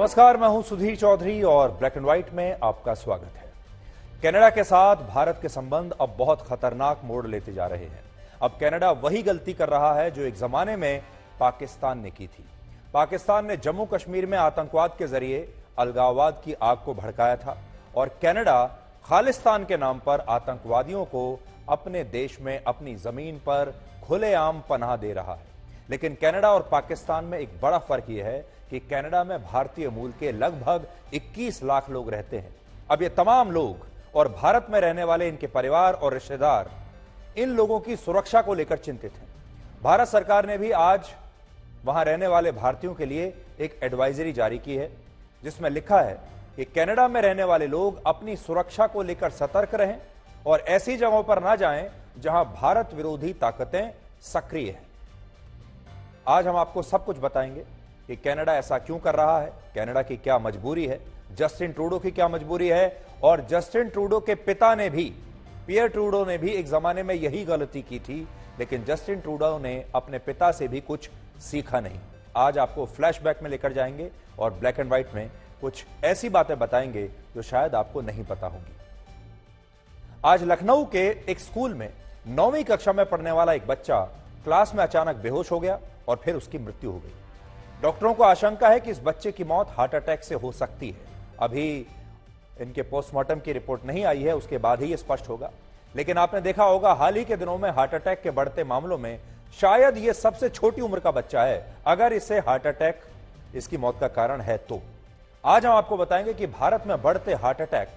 नमस्कार, मैं हूं सुधीर चौधरी और ब्लैक एंड व्हाइट में आपका स्वागत है। कनाडा के साथ भारत के संबंध अब बहुत खतरनाक मोड़ लेते जा रहे हैं। अब कनाडा वही गलती कर रहा है जो एक जमाने में पाकिस्तान ने की थी। पाकिस्तान ने जम्मू कश्मीर में आतंकवाद के जरिए अलगाववाद की आग को भड़काया था और कनाडा खालिस्तान के नाम पर आतंकवादियों को अपने देश में, अपनी जमीन पर खुलेआम पनाह दे रहा है। लेकिन कनाडा और पाकिस्तान में एक बड़ा फर्क यह है कि कनाडा में भारतीय मूल के लगभग 21 लाख लोग रहते हैं। अब ये तमाम लोग और भारत में रहने वाले इनके परिवार और रिश्तेदार इन लोगों की सुरक्षा को लेकर चिंतित हैं। भारत सरकार ने भी आज वहां रहने वाले भारतीयों के लिए एक एडवाइजरी जारी की है, जिसमें लिखा है कि कनाडा में रहने वाले लोग अपनी सुरक्षा को लेकर सतर्क रहें और ऐसी जगहों पर ना जाएं जहां भारत विरोधी ताकतें सक्रिय हैं। आज हम आपको सब कुछ बताएंगे कि कनाडा ऐसा क्यों कर रहा है, कनाडा की क्या मजबूरी है, जस्टिन ट्रूडो की क्या मजबूरी है। और जस्टिन ट्रूडो के पिता ने भी, पियर ट्रूडो ने भी एक जमाने में यही गलती की थी, लेकिन जस्टिन ट्रूडो ने अपने पिता से भी कुछ सीखा नहीं। आज आपको फ्लैशबैक में लेकर जाएंगे और ब्लैक एंड व्हाइट में कुछ ऐसी बातें बताएंगे जो शायद आपको नहीं पता होंगी। आज लखनऊ के एक स्कूल में 9वीं कक्षा में पढ़ने वाला एक बच्चा क्लास में अचानक बेहोश हो गया और फिर उसकी मृत्यु हो गई। डॉक्टरों को आशंका है कि इस बच्चे की मौत हार्ट अटैक से हो सकती है। अभी इनके पोस्टमार्टम की रिपोर्ट नहीं आई है, उसके बाद ही ये स्पष्ट होगा। लेकिन आपने देखा होगा हाल ही के दिनों में हार्ट अटैक के बढ़ते मामलों में शायद ये सबसे छोटी उम्र का बच्चा है, अगर इसे हार्ट अटैक इसकी मौत का कारण है तो। आज हम आपको बताएंगे कि भारत में बढ़ते हार्ट अटैक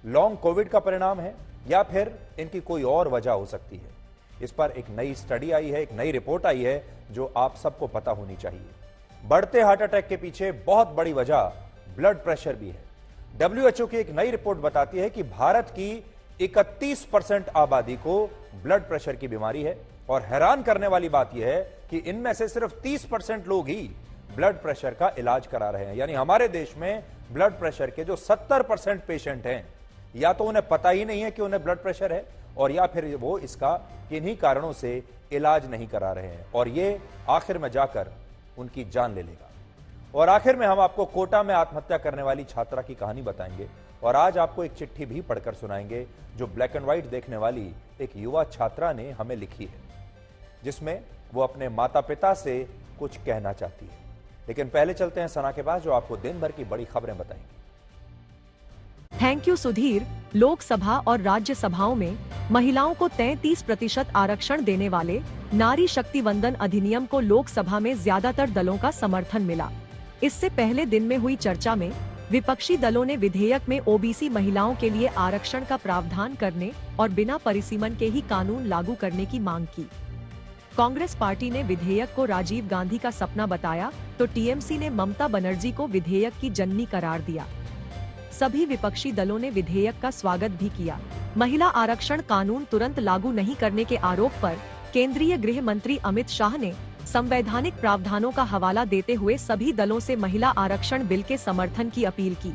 लॉन्ग कोविड का परिणाम है या फिर इनकी कोई और वजह हो सकती है। इस पर एक नई स्टडी आई है, एक नई रिपोर्ट आई है जो आप सबको पता होनी चाहिए। बढ़ते हार्ट अटैक के पीछे बहुत बड़ी वजह ब्लड प्रेशर भी है। WHO की एक नई रिपोर्ट बताती है कि भारत की 31% आबादी को ब्लड प्रेशर की बीमारी है और हैरान करने वाली बात यह है कि इनमें से सिर्फ 30% लोग ही ब्लड प्रेशर का इलाज करा रहे हैं। यानी हमारे देश में ब्लड प्रेशर के जो 70% पेशेंट हैं, या तो उन्हें पता ही नहीं है कि उन्हें ब्लड प्रेशर है और या फिर वो इसका किन्हीं कारणों से इलाज नहीं करा रहे हैं और ये आखिर में जाकर उनकी जान ले लेगा। और आखिर में हम आपको कोटा में आत्महत्या करने वाली छात्रा की कहानी बताएंगे और आज आपको एक चिट्ठी भी पढ़कर सुनाएंगे जो ब्लैक एंड व्हाइट देखने वाली एक युवा छात्रा ने हमें लिखी है, जिसमें वो अपने माता पिता से कुछ कहना चाहती है। लेकिन पहले चलते हैं सना के पास जो आपको दिन भर की बड़ी खबरें बताएंगे। Thank you Sudhir. लोकसभा और राज्यसभाओं में महिलाओं को 33% आरक्षण देने वाले नारी शक्ति वंदन अधिनियम को लोकसभा में ज्यादातर दलों का समर्थन मिला। इससे पहले दिन में हुई चर्चा में विपक्षी दलों ने विधेयक में ओबीसी महिलाओं के लिए आरक्षण का प्रावधान करने और बिना परिसीमन के ही कानून लागू करने की मांग की। कांग्रेस पार्टी ने विधेयक को राजीव गांधी का सपना बताया तो टीएमसी ने ममता बनर्जी को विधेयक की जननी करार दिया। सभी विपक्षी दलों ने विधेयक का स्वागत भी किया। महिला आरक्षण कानून तुरंत लागू नहीं करने के आरोप पर केंद्रीय गृह मंत्री अमित शाह ने संवैधानिक प्रावधानों का हवाला देते हुए सभी दलों से महिला आरक्षण बिल के समर्थन की अपील की।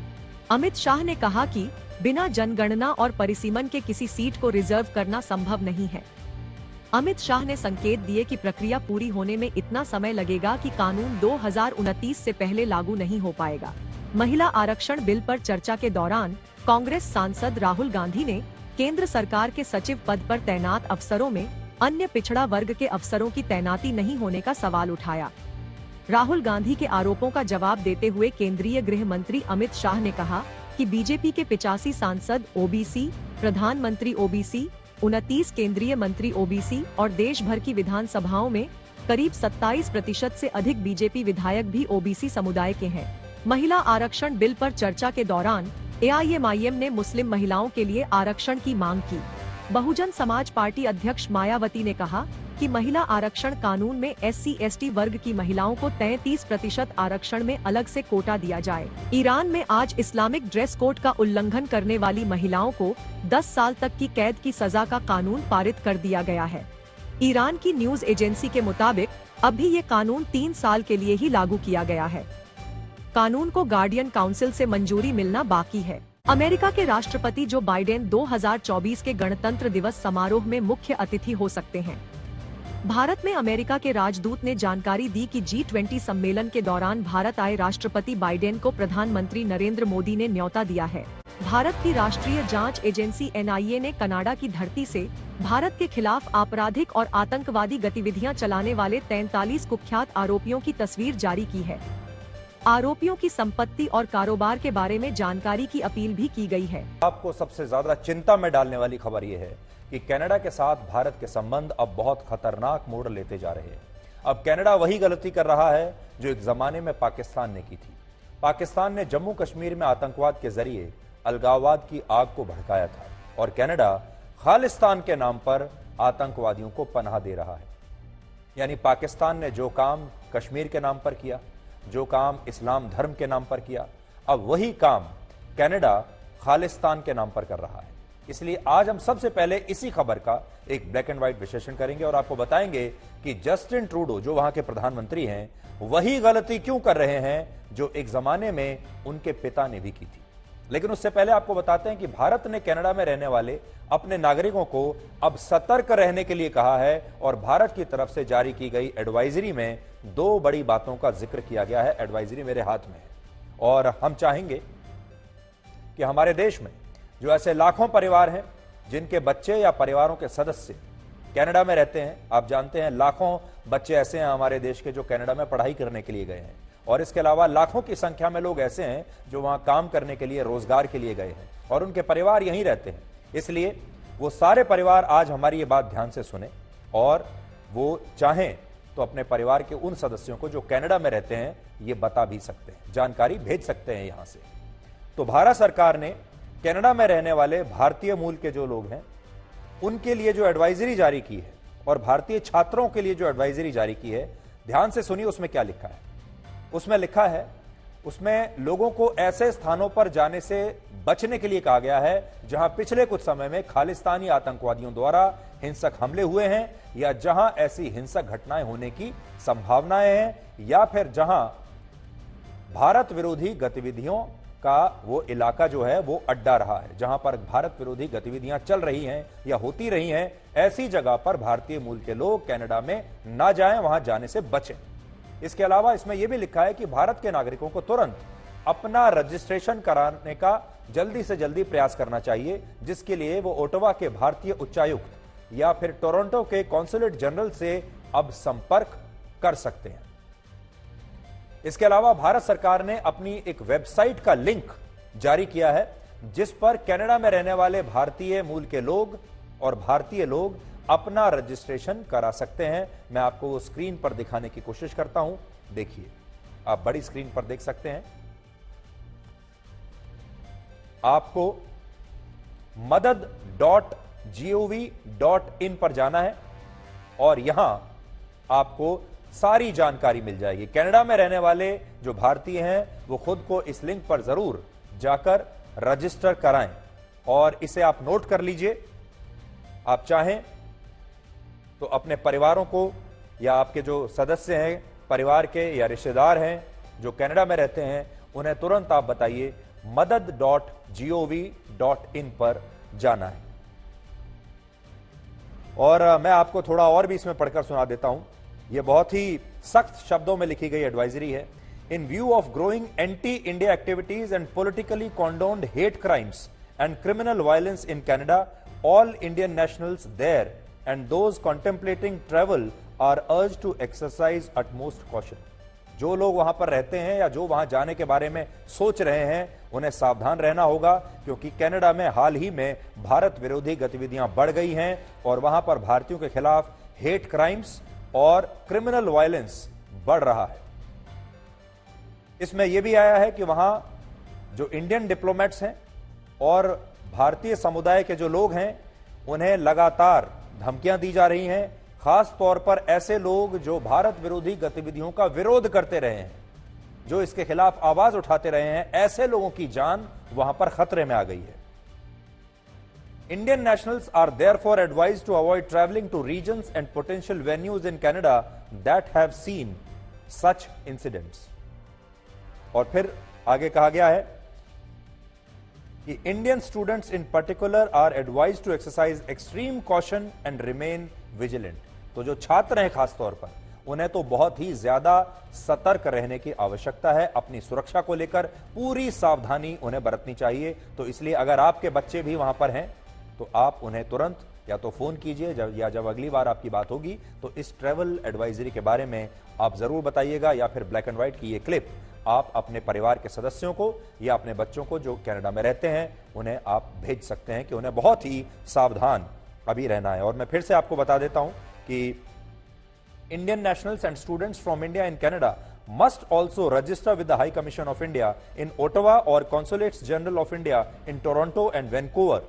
अमित शाह ने कहा कि बिना जनगणना और परिसीमन के किसी सीट को रिजर्व करना संभव नहीं है। अमित शाह ने संकेत दिए कि प्रक्रिया पूरी होने में इतना समय लगेगा कि कानून 2029 से पहले लागू नहीं हो पाएगा। महिला आरक्षण बिल पर चर्चा के दौरान कांग्रेस सांसद राहुल गांधी ने केंद्र सरकार के सचिव पद पर तैनात अफसरों में अन्य पिछड़ा वर्ग के अफसरों की तैनाती नहीं होने का सवाल उठाया। राहुल गांधी के आरोपों का जवाब देते हुए केंद्रीय गृह मंत्री अमित शाह ने कहा कि बीजेपी के 85 सांसद ओबीसी, प्रधानमंत्री ओबीसी, 29 केंद्रीय मंत्री ओबीसी और देश भर की विधानसभाओं में करीब 27% से अधिक बीजेपी विधायक भी ओबीसी समुदाय के हैं। महिला आरक्षण बिल पर चर्चा के दौरान एआईएमआईएम ने मुस्लिम महिलाओं के लिए आरक्षण की मांग की। बहुजन समाज पार्टी अध्यक्ष मायावती ने कहा कि महिला आरक्षण कानून में SC/ST वर्ग की महिलाओं को 33% आरक्षण में अलग से कोटा दिया जाए। ईरान में आज इस्लामिक ड्रेस कोड का उल्लंघन करने वाली महिलाओं को 10 साल तक की कैद की सजा का कानून पारित कर दिया गया है। ईरान की न्यूज एजेंसी के मुताबिक अभी ये कानून 3 साल के लिए ही लागू किया गया है। कानून को गार्डियन काउंसिल से मंजूरी मिलना बाकी है। अमेरिका के राष्ट्रपति जो बाइडेन 2024 के गणतंत्र दिवस समारोह में मुख्य अतिथि हो सकते हैं। भारत में अमेरिका के राजदूत ने जानकारी दी कि G20 सम्मेलन के दौरान भारत आए राष्ट्रपति बाइडेन को प्रधानमंत्री नरेंद्र मोदी ने न्योता दिया है। भारत की राष्ट्रीय जांच एजेंसी NIA ने कनाडा की धरती से भारत के खिलाफ आपराधिक और आतंकवादी गतिविधियां चलाने वाले 43 कुख्यात आरोपियों की तस्वीर जारी की है। आरोपियों की संपत्ति और कारोबार के बारे में जानकारी की अपील भी की गई है। आपको सबसे ज्यादा चिंता में डालने वाली खबर यह है कि कनाडा के साथ भारत के संबंध अब बहुत खतरनाक मोड़ लेते जा रहे हैं। अब कनाडा वही गलती कर रहा है जो एक जमाने में पाकिस्तान ने की थी। पाकिस्तान ने जम्मू कश्मीर में आतंकवाद के जरिए अलगाववाद की आग को भड़काया था और कनाडा खालिस्तान के नाम पर आतंकवादियों को पनाह दे रहा है। यानी पाकिस्तान ने जो काम कश्मीर के नाम पर किया, जो काम इस्लाम धर्म के नाम पर किया, अब वही काम कनाडा खालिस्तान के नाम पर कर रहा है। इसलिए आज हम सबसे पहले इसी खबर का एक ब्लैक एंड व्हाइट विश्लेषण करेंगे और आपको बताएंगे कि जस्टिन ट्रूडो जो वहां के प्रधानमंत्री हैं, वही गलती क्यों कर रहे हैं जो एक जमाने में उनके पिता ने भी की थी। लेकिन उससे पहले आपको बताते हैं कि भारत ने कनाडा में रहने वाले अपने नागरिकों को अब सतर्क रहने के लिए कहा है और भारत की तरफ से जारी की गई एडवाइजरी में 2 बड़ी बातों का जिक्र किया गया है। एडवाइजरी मेरे हाथ में है और हम चाहेंगे कि हमारे देश में जो ऐसे लाखों परिवार हैं जिनके बच्चे या परिवारों के सदस्य कनाडा में रहते हैं, आप जानते हैं लाखों बच्चे ऐसे हैं हमारे देश के जो कनाडा में पढ़ाई करने के लिए गए हैं और इसके अलावा लाखों की संख्या में लोग ऐसे हैं जो वहां काम करने के लिए, रोजगार के लिए गए हैं और उनके परिवार यहीं रहते हैं। इसलिए वो सारे परिवार आज हमारी ये बात ध्यान से सुने और वो चाहें तो अपने परिवार के उन सदस्यों को जो कनाडा में रहते हैं ये बता भी सकते हैं, जानकारी भेज सकते हैं यहां से। तो भारत सरकार ने कनाडा में रहने वाले भारतीय मूल के जो लोग हैं उनके लिए जो एडवाइजरी जारी की है और भारतीय छात्रों के लिए जो एडवाइजरी जारी की है, ध्यान से सुनिए उसमें क्या लिखा है। उसमें लिखा है, उसमें लोगों को ऐसे स्थानों पर जाने से बचने के लिए कहा गया है जहां पिछले कुछ समय में खालिस्तानी आतंकवादियों द्वारा हिंसक हमले हुए हैं या जहां ऐसी हिंसक घटनाएं होने की संभावनाएं हैं या फिर जहां भारत विरोधी गतिविधियों का वो इलाका जो है वो अड्डा रहा है, जहां पर भारत विरोधी गतिविधियां चल रही हैं या होती रही हैं, ऐसी जगह पर भारतीय मूल के लोग कनाडा में ना जाएं, वहां जाने से बचें। इसके अलावा इसमें यह भी लिखा है कि भारत के नागरिकों को तुरंत अपना रजिस्ट्रेशन कराने का जल्दी से जल्दी प्रयास करना चाहिए, जिसके लिए वो ओटावा के भारतीय उच्चायुक्त या फिर टोरंटो के कॉन्सुलेट जनरल से अब संपर्क कर सकते हैं। इसके अलावा भारत सरकार ने अपनी एक वेबसाइट का लिंक जारी किया है जिस पर कनाडा में रहने वाले भारतीय मूल के लोग और भारतीय लोग अपना रजिस्ट्रेशन करा सकते हैं। मैं आपको वो स्क्रीन पर दिखाने की कोशिश करता हूं, देखिए, आप बड़ी स्क्रीन पर देख सकते हैं। आपको madad.gov.in पर जाना है और यहां आपको सारी जानकारी मिल जाएगी। कनाडा में रहने वाले जो भारतीय हैं वो खुद को इस लिंक पर जरूर जाकर रजिस्टर कराएं और इसे आप नोट कर लीजिए। आप चाहें तो अपने परिवारों को या आपके जो सदस्य हैं परिवार के या रिश्तेदार हैं जो कनाडा में रहते हैं, उन्हें तुरंत आप बताइए madad.gov.in पर जाना है। और मैं आपको थोड़ा और भी इसमें पढ़कर सुना देता हूं। यह बहुत ही सख्त शब्दों में लिखी गई एडवाइजरी है। In view of growing anti India activities and politically condoned hate crimes and criminal violence in Canada, all Indian nationals there and those contemplating travel are urged to exercise utmost caution. जो लोग वहां पर रहते हैं या जो वहां जाने के बारे में सोच रहे हैं उन्हें सावधान रहना होगा, क्योंकि कनाडा में हाल ही में भारत विरोधी गतिविधियां बढ़ गई हैं और वहां पर भारतीयों के खिलाफ हेट क्राइम्स और क्रिमिनल वायलेंस बढ़ रहा है। इसमें यह भी आया है कि वहां जो इंडियन डिप्लोमेट्स हैं और भारतीय समुदाय के जो लोग हैं उन्हें लगातार धमकियां दी जा रही हैं, खास तौर पर ऐसे लोग जो भारत विरोधी गतिविधियों का विरोध करते रहे हैं, जो इसके खिलाफ आवाज उठाते रहे हैं, ऐसे लोगों की जान वहां पर खतरे में आ गई है। Indian nationals are therefore advised to avoid traveling to regions and potential venues in Canada that have seen such incidents. और फिर आगे कहा गया है कि Indian students in particular are advised to exercise extreme caution and remain vigilant. तो जो छात्र हैं खासतौर पर, उन्हें तो बहुत ही ज्यादा सतर्क रहने की आवश्यकता है। अपनी सुरक्षा को लेकर पूरी सावधानी उन्हें बरतनी चाहिए। तो इसलिए अगर आपके बच्चे भी वहां पर हैं तो आप उन्हें तुरंत या तो फोन कीजिए या जब अगली बार आपकी बात होगी तो इस ट्रैवल एडवाइजरी के बारे में आप जरूर बताइएगा, या फिर ब्लैक एंड व्हाइट की ये क्लिप आप अपने परिवार के सदस्यों को या अपने बच्चों को जो कनाडा में रहते हैं उन्हें आप भेज सकते हैं कि उन्हें बहुत ही सावधान अभी रहना है। और मैं फिर से आपको बता देता हूं कि Indian nationals and students from India in Canada must also register with the High Commission of India in Ottawa or Consulates General of India in Toronto and Vancouver।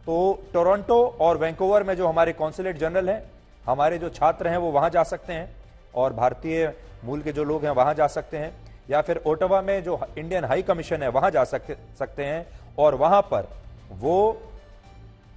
तो टोरंटो और वैंकूवर में जो हमारे कॉन्सुलेट जनरल हैं, हमारे जो छात्र हैं वो वहां जा सकते हैं, और भारतीय मूल के जो लोग हैं वहां जा सकते हैं, या फिर ओटावा में जो इंडियन हाई कमीशन है वहां जा सकते हैं, और वहां पर वो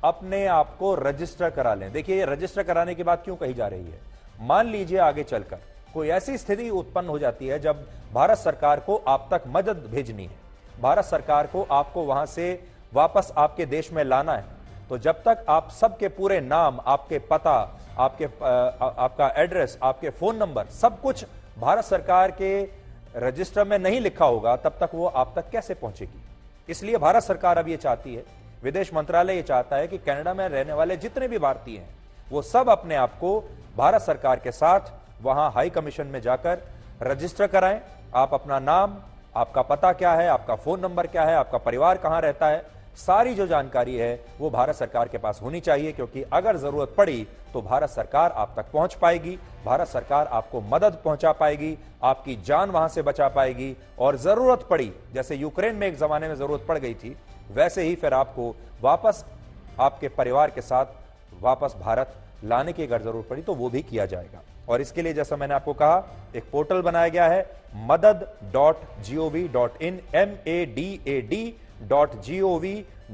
अपने आप को रजिस्टर करा लें। देखिए, ये रजिस्टर कराने की बात क्यों कही जा रही है? मान लीजिए आगे चलकर कोई ऐसी स्थिति उत्पन्न हो जाती है जब भारत सरकार को आप तक मदद भेजनी है, भारत सरकार को आपको वहां से वापस आपके देश में लाना है, तो जब तक आप सबके पूरे नाम, आपके पता, आपका एड्रेस, आपके फोन नंबर, सब कुछ भारत सरकार के रजिस्टर में नहीं लिखा होगा, तब तक वो आप तक कैसे पहुंचेगी? इसलिए भारत सरकार अब ये चाहती है, विदेश मंत्रालय ये चाहता है कि कनाडा में रहने वाले जितने भी भारतीय हैं वो सब अपने आप को भारत सरकार के साथ वहां हाई कमीशन में जाकर रजिस्टर कराएं। आप अपना नाम, आपका पता क्या है, आपका फोन नंबर क्या है, आपका परिवार कहां रहता है, सारी जो जानकारी है वो भारत सरकार के पास होनी चाहिए, क्योंकि अगर जरूरत पड़ी तो भारत सरकार आप तक पहुंच पाएगी, भारत सरकार आपको मदद पहुंचा पाएगी, आपकी जान वहां से बचा पाएगी, और जरूरत पड़ी, जैसे यूक्रेन में एक जमाने में जरूरत पड़ गई थी, वैसे ही फिर आपको वापस आपके परिवार के साथ वापस भारत लाने की अगर जरूरत पड़ी तो वो भी किया जाएगा। और इसके लिए जैसा मैंने आपको कहा, एक पोर्टल बनाया गया है madad.gov.in,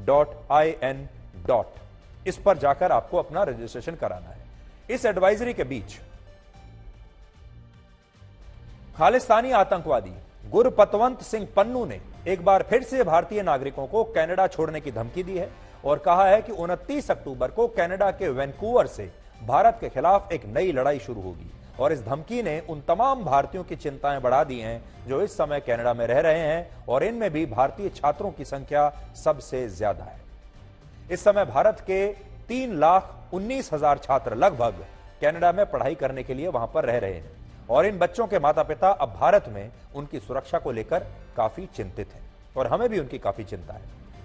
madad.gov.in। इस पर जाकर आपको अपना रजिस्ट्रेशन कराना है। इस एडवाइजरी के बीच खालिस्तानी आतंकवादी गुरपतवंत सिंह पन्नू ने एक बार फिर से भारतीय नागरिकों को कनाडा छोड़ने की धमकी दी है और कहा है कि 29 अक्टूबर को कनाडा के वैंकूवर से भारत के खिलाफ एक नई लड़ाई शुरू होगी। और इस धमकी ने उन तमाम भारतीयों की चिंताएं बढ़ा दी हैं जो इस समय कनाडा में रह रहे हैं, और इनमें भी भारतीय छात्रों की संख्या सबसे ज्यादा है। इस समय भारत के 3,19,000 छात्र लगभग कनाडा में पढ़ाई करने के लिए वहां पर रह रहे हैं, और इन बच्चों के माता पिता अब भारत में उनकी सुरक्षा को लेकर काफी चिंतित हैं, और हमें भी उनकी काफी चिंता है।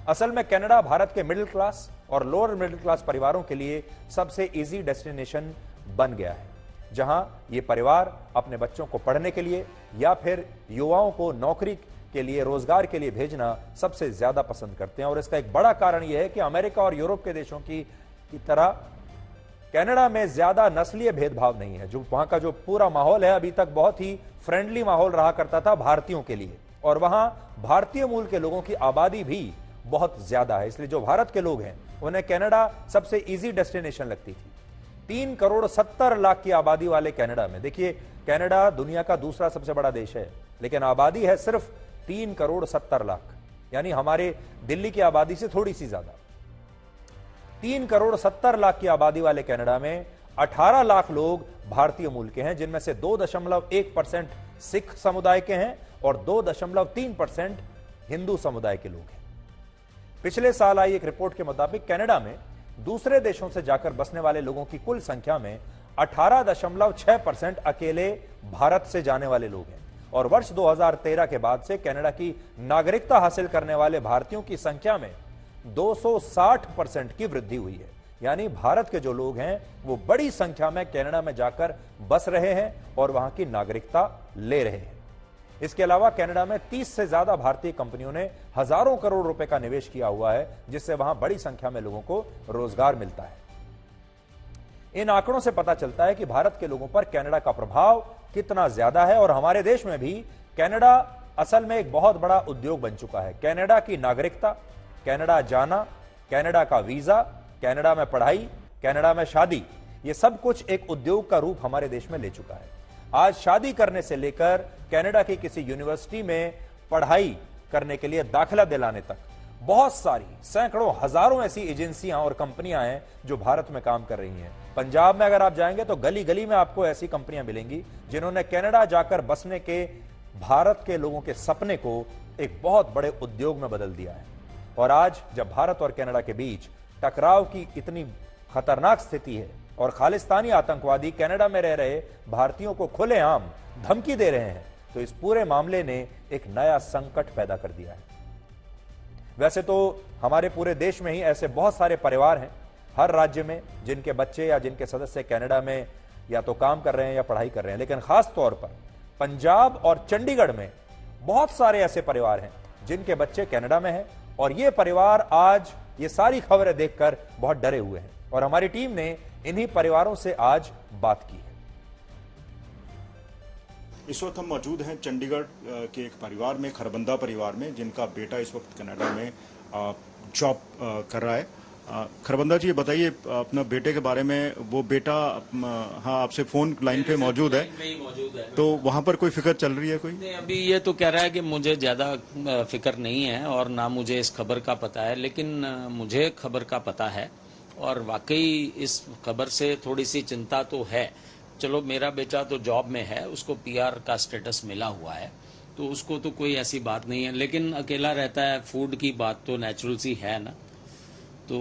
असल में कनाडा भारत के मिडिल क्लास और लोअर मिडिल क्लास परिवारों के लिए सबसे इजी डेस्टिनेशन बन गया है, जहां ये परिवार अपने बच्चों को पढ़ने के लिए या फिर युवाओं को नौकरी के लिए, रोजगार के लिए भेजना सबसे ज्यादा पसंद करते हैं। और इसका एक बड़ा कारण यह है कि अमेरिका और यूरोप के देशों की तरह कनाडा में ज्यादा नस्लीय भेदभाव नहीं है। जो वहां का जो पूरा माहौल है अभी तक बहुत ही फ्रेंडली माहौल रहा करता था भारतीयों के लिए, और वहां भारतीय मूल के लोगों की आबादी भी बहुत ज्यादा है। इसलिए जो भारत के लोग हैं उन्हें कनाडा सबसे इजी डेस्टिनेशन लगती थी। 3,70,00,000 की आबादी वाले कनाडा में, देखिए कनाडा दुनिया का दूसरा सबसे बड़ा देश है, लेकिन आबादी है सिर्फ 3,70,00,000, यानी हमारे दिल्ली की आबादी से थोड़ी सी ज्यादा। 3,70,00,000 की आबादी वाले कनाडा में 18 लाख लोग भारतीय मूल के हैं, जिनमें से 2.1% सिख समुदाय के हैं और 2.3% हिंदू समुदाय के लोग हैं। पिछले साल आई एक रिपोर्ट के मुताबिक कनाडा में दूसरे देशों से जाकर बसने वाले लोगों की कुल संख्या में 18.6% अकेले भारत से जाने वाले लोग हैं, और वर्ष 2013 के बाद से कनाडा की नागरिकता हासिल करने वाले भारतीयों की संख्या में 260% की वृद्धि हुई है। यानी भारत के जो लोग हैं वो बड़ी संख्या में कनाडा में जाकर बस रहे हैं और वहां की नागरिकता ले रहे हैं। इसके अलावा कनाडा में 30 से ज्यादा भारतीय कंपनियों ने हजारों करोड़ रुपए का निवेश किया हुआ है, जिससे वहां बड़ी संख्या में लोगों को रोजगार मिलता है। इन आंकड़ों से पता चलता है कि भारत के लोगों पर कनाडा का प्रभाव कितना ज्यादा है, और हमारे देश में भी कनाडा असल में एक बहुत बड़ा उद्योग बन चुका है। कनाडा की नागरिकता, कनाडा जाना, कनाडा का वीजा, कनाडा में पढ़ाई, कनाडा में शादी, ये सब कुछ एक उद्योग का रूप हमारे देश में ले चुका है। आज शादी करने से लेकर कनाडा की किसी यूनिवर्सिटी में पढ़ाई करने के लिए दाखिला दिलाने तक बहुत सारी, सैकड़ों, हजारों ऐसी एजेंसियां और कंपनियां हैं जो भारत में काम कर रही हैं। पंजाब में अगर आप जाएंगे तो गली गली में आपको ऐसी कंपनियां मिलेंगी जिन्होंने कनाडा जाकर बसने के भारत के लोगों के सपने को एक बहुत बड़े उद्योग में बदल दिया है। और आज जब भारत और कनाडा के बीच टकराव की इतनी खतरनाक स्थिति है और खालिस्तानी आतंकवादी कनाडा में रह रहे भारतीयों को खुलेआम धमकी दे रहे हैं, तो इस पूरे मामले ने एक नया संकट पैदा कर दिया है। वैसे तो हमारे पूरे देश में ही ऐसे बहुत सारे परिवार हैं, हर राज्य में, जिनके बच्चे या जिनके सदस्य कनाडा में या तो काम कर रहे हैं या पढ़ाई कर रहे हैं, लेकिन खास तौर पर पंजाब और चंडीगढ़ में बहुत सारे ऐसे परिवार हैं जिनके बच्चे कनाडा में हैं और ये परिवार आज ये सारी खबरें देखकर बहुत डरे हुए हैं और हमारी टीम ने इन्हीं परिवारों से आज बात की है। इस वक्त हम मौजूद हैं चंडीगढ़ के एक परिवार में, खरबंदा परिवार में, जिनका बेटा इस वक्त कनाडा में जॉब कर रहा है। खरबंदा जी, ये बताइए अपना बेटे के बारे में। वो बेटा हाँ आपसे फोन लाइन पे मौजूद है, तो वहाँ पर कोई फिक्र चल रही है कोई? नहीं, अभी ये तो कह रहा है कि मुझे ज्यादा फिक्र नहीं है और ना मुझे इस खबर का पता है, लेकिन मुझे खबर का पता है और वाकई इस खबर से थोड़ी सी चिंता तो है। चलो, मेरा बेटा तो जॉब में है, उसको पीआर का स्टेटस मिला हुआ है, तो उसको तो कोई ऐसी बात नहीं है, लेकिन अकेला रहता है, फूड की बात तो नेचुरल सी है ना। तो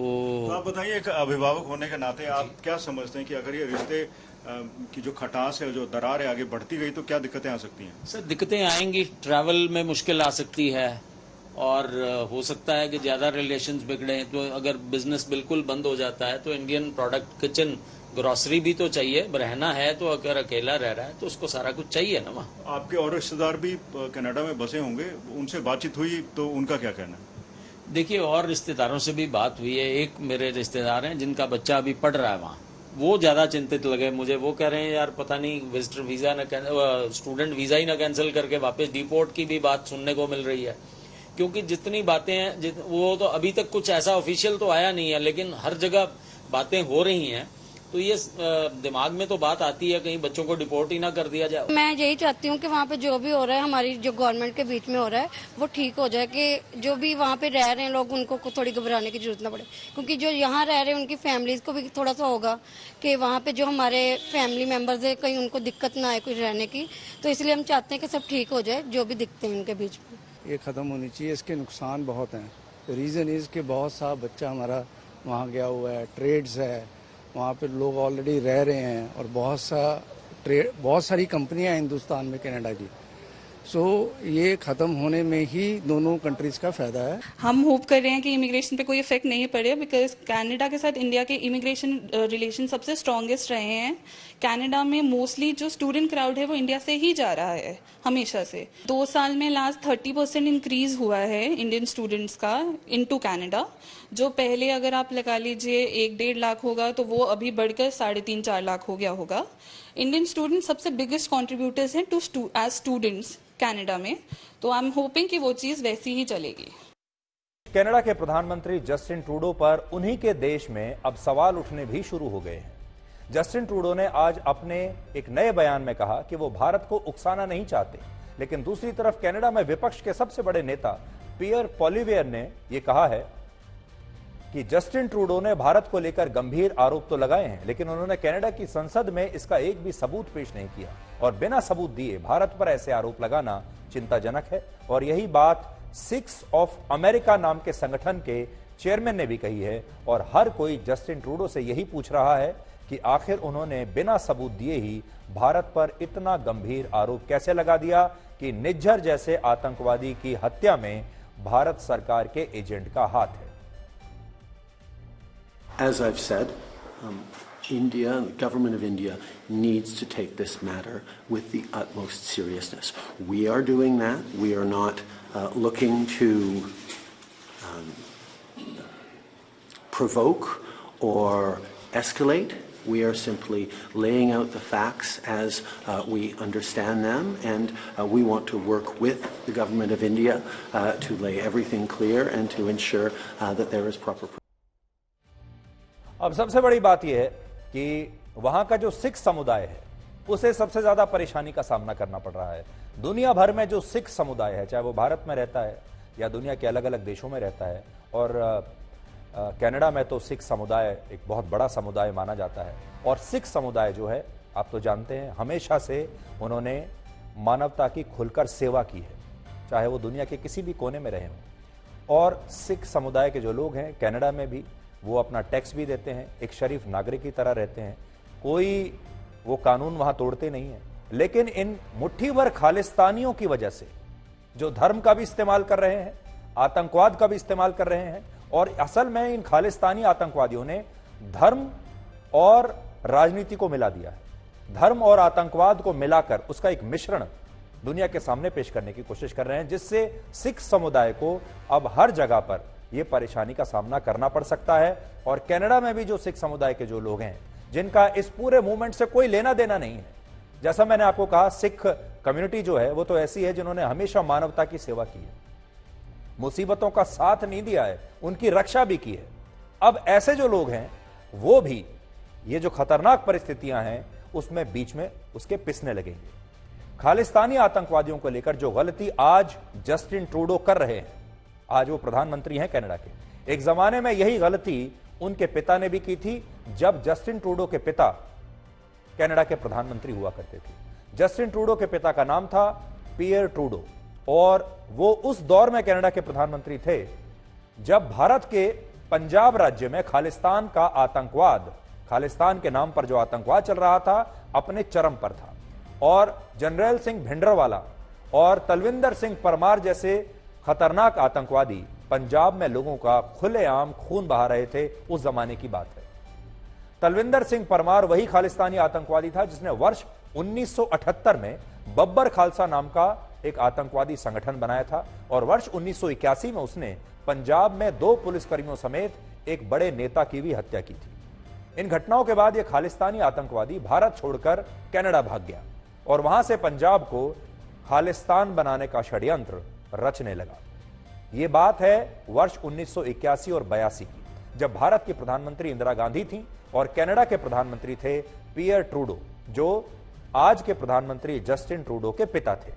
आप बताइए, एक अभिभावक होने के नाते आप क्या समझते हैं कि अगर ये रिश्ते की जो खटास है, जो दरार है, आगे बढ़ती गई तो क्या दिक्कतें आ सकती हैं? सर, दिक्कतें आएंगी, ट्रैवल में मुश्किल आ सकती है और हो सकता है कि ज्यादा रिलेशंस बिगड़े। तो अगर बिजनेस बिल्कुल बंद हो जाता है तो इंडियन प्रोडक्ट, किचन, ग्रोसरी भी तो चाहिए। रहना है तो अगर अकेला रह रहा है तो उसको सारा कुछ चाहिए ना वहाँ। आपके और रिश्तेदार भी कनाडा में बसे होंगे, उनसे बातचीत हुई तो उनका क्या कहना है? देखिए, और रिश्तेदारों से भी बात हुई है। एक मेरे रिश्तेदार हैं जिनका बच्चा अभी पढ़ रहा है वहाँ, वो ज्यादा चिंतित लगे मुझे। वो कह रहे हैं यार पता नहीं विजिटर वीजा ना, स्टूडेंट वीजा ही ना कैंसिल करके वापस डिपोर्ट की भी बात सुनने को मिल रही है। क्योंकि जितनी बातें हैं वो तो अभी तक कुछ ऐसा ऑफिशियल तो आया नहीं है, लेकिन हर जगह बातें हो रही हैं। तो ये दिमाग में तो बात आती है कहीं बच्चों को डिपोर्ट ही ना कर दिया जाए। मैं यही चाहती हूँ कि वहाँ पे जो भी हो रहा है, हमारी जो गवर्नमेंट के बीच में हो रहा है, वो ठीक हो जाए, कि जो भी वहाँ पे रह रहे हैं लोग, उनको थोड़ी घबराने की जरूरत ना पड़े। क्योंकि जो यहाँ रह रहे हैं उनकी फैमिलीज को भी थोड़ा सा होगा कि वहाँ पे जो हमारे फैमिली मेम्बर्स है कहीं उनको दिक्कत ना आए कोई रहने की। तो इसलिए हम चाहते हैं कि सब ठीक हो जाए, जो भी दिक्कतें हैं उनके बीच में। ये ख़त्म होनी चाहिए। इसके नुकसान बहुत हैं। रीज़न इज़ कि बहुत सा बच्चा हमारा वहाँ गया हुआ है, ट्रेड्स है, वहाँ पे लोग ऑलरेडी रह रहे हैं और बहुत सारी कंपनियां हैं हिंदुस्तान में, कनाडा की। सो ये ख़त्म होने में ही दोनों कंट्रीज़ का फ़ायदा है। हम होप कर रहे हैं कि इमिग्रेशन पे कोई इफेक्ट नहीं पड़े, बिकॉज कनाडा के साथ इंडिया के इमिग्रेशन रिलेशन सबसे स्ट्रॉन्गेस्ट रहे हैं। कनाडा में मोस्टली जो स्टूडेंट क्राउड है वो इंडिया से ही जा रहा है हमेशा से। 2 साल में लास्ट 30% इंक्रीज हुआ है इंडियन स्टूडेंट्स का इनटू कनाडा। जो पहले अगर आप लगा लीजिए 1-1.5 लाख होगा, तो वो अभी बढ़कर 3.5-4 लाख हो गया होगा। इंडियन स्टूडेंट सबसे बिगेस्ट कॉन्ट्रीब्यूटर्स हैं एज स्टूडेंट्स कनाडा में। तो आई एम होपिंग कि वो चीज वैसी ही चलेगी। कनाडा के प्रधानमंत्री जस्टिन ट्रूडो पर उन्हीं के देश में अब सवाल उठने भी शुरू हो गए हैं। जस्टिन ट्रूडो ने आज अपने एक नए बयान में कहा कि वो भारत को उकसाना नहीं चाहते, लेकिन दूसरी तरफ कनाडा में विपक्ष के सबसे बड़े नेता पियर पॉलिवियर ने यह कहा है कि जस्टिन ट्रूडो ने भारत को लेकर गंभीर आरोप तो लगाए हैं, लेकिन उन्होंने कनाडा की संसद में इसका एक भी सबूत पेश नहीं किया और बिना सबूत दिए भारत पर ऐसे आरोप लगाना चिंताजनक है। और यही बात सिक्स ऑफ अमेरिका नाम के संगठन के चेयरमैन ने भी कही है और हर कोई जस्टिन ट्रूडो से यही पूछ रहा है कि आखिर उन्होंने बिना सबूत दिए ही भारत पर इतना गंभीर आरोप कैसे लगा दिया कि निज्जर जैसे आतंकवादी की हत्या में भारत सरकार के एजेंट का हाथ है। As I've said, India, the government of India, needs to take this matter with the utmost seriousness. We are doing that. We are not looking to provoke or escalate. We are simply laying out the facts as we understand them, and we want to work with the government of India to lay everything clear and to ensure that there is proper. अब सबसे बड़ी बात यह है कि वहां का जो सिख समुदाय है उसे सबसे ज्यादा परेशानी का सामना करना पड़ रहा है। दुनिया भर में जो सिख समुदाय है, चाहे वो भारत में रहता है या दुनिया के अलग अलग देशों में रहता है, और कनाडा में तो सिख समुदाय एक बहुत बड़ा समुदाय माना जाता है, और सिख समुदाय जो है आप तो जानते हैं हमेशा से उन्होंने मानवता की खुलकर सेवा की है, चाहे वो दुनिया के किसी भी कोने में रहे हों। और सिख समुदाय के जो लोग हैं कनाडा में भी वो अपना टैक्स भी देते हैं, एक शरीफ नागरिक की तरह रहते हैं, कोई वो कानून वहां तोड़ते नहीं है। लेकिन इन मुट्ठी भर खालिस्तानियों की वजह से जो धर्म का भी इस्तेमाल कर रहे हैं, आतंकवाद का भी इस्तेमाल कर रहे हैं, और असल में इन खालिस्तानी आतंकवादियों ने धर्म और राजनीति को मिला दिया है। धर्म और आतंकवाद को मिलाकर उसका एक मिश्रण दुनिया के सामने पेश करने की कोशिश कर रहे हैं, जिससे सिख समुदाय को अब हर जगह पर यह परेशानी का सामना करना पड़ सकता है। और कनाडा में भी जो सिख समुदाय के जो लोग हैं जिनका इस पूरे मूवमेंट से कोई लेना देना नहीं है, जैसा मैंने आपको कहा सिख कम्युनिटी जो है वो तो ऐसी है जिन्होंने हमेशा मानवता की सेवा की है, मुसीबतों का साथ नहीं दिया है, उनकी रक्षा भी की है। अब ऐसे जो लोग हैं वो भी ये जो खतरनाक परिस्थितियां हैं उसमें बीच में उसके पिसने लगेंगे। खालिस्तानी आतंकवादियों को लेकर जो गलती आज जस्टिन ट्रूडो कर रहे हैं, आज वो प्रधानमंत्री हैं कनाडा के, एक जमाने में यही गलती उनके पिता ने भी की थी जब जस्टिन ट्रूडो के पिता कनाडा के प्रधानमंत्री हुआ करते थे। जस्टिन ट्रूडो के पिता का नाम था पियर ट्रूडो, और वो उस दौर में कनाडा के प्रधानमंत्री थे जब भारत के पंजाब राज्य में खालिस्तान का आतंकवाद, खालिस्तान के नाम पर जो आतंकवाद चल रहा था अपने चरम पर था, और जनरल सिंह भिंडरवाला और तलविंदर सिंह परमार जैसे खतरनाक आतंकवादी पंजाब में लोगों का खुलेआम खून बहा रहे थे। उस जमाने की बात है। तलविंदर सिंह परमार वही खालिस्तानी आतंकवादी था जिसने वर्ष 1978 में बब्बर खालसा नाम का एक आतंकवादी संगठन बनाया था, और वर्ष 1981 में उसने पंजाब में 2 पुलिसकर्मियों समेत एक बड़े नेता की भी हत्या की थी। इन घटनाओं के बाद यह खालिस्तानी आतंकवादी भारत छोड़कर कनाडा भाग गया और वहां से पंजाब को खालिस्तान बनाने का षड्यंत्र रचने लगा। यह बात है वर्ष 1981 और 82 की, जब भारत की प्रधानमंत्री इंदिरा गांधी थी और कनाडा के प्रधानमंत्री थे पियर ट्रूडो, जो आज के प्रधानमंत्री जस्टिन ट्रूडो के पिता थे।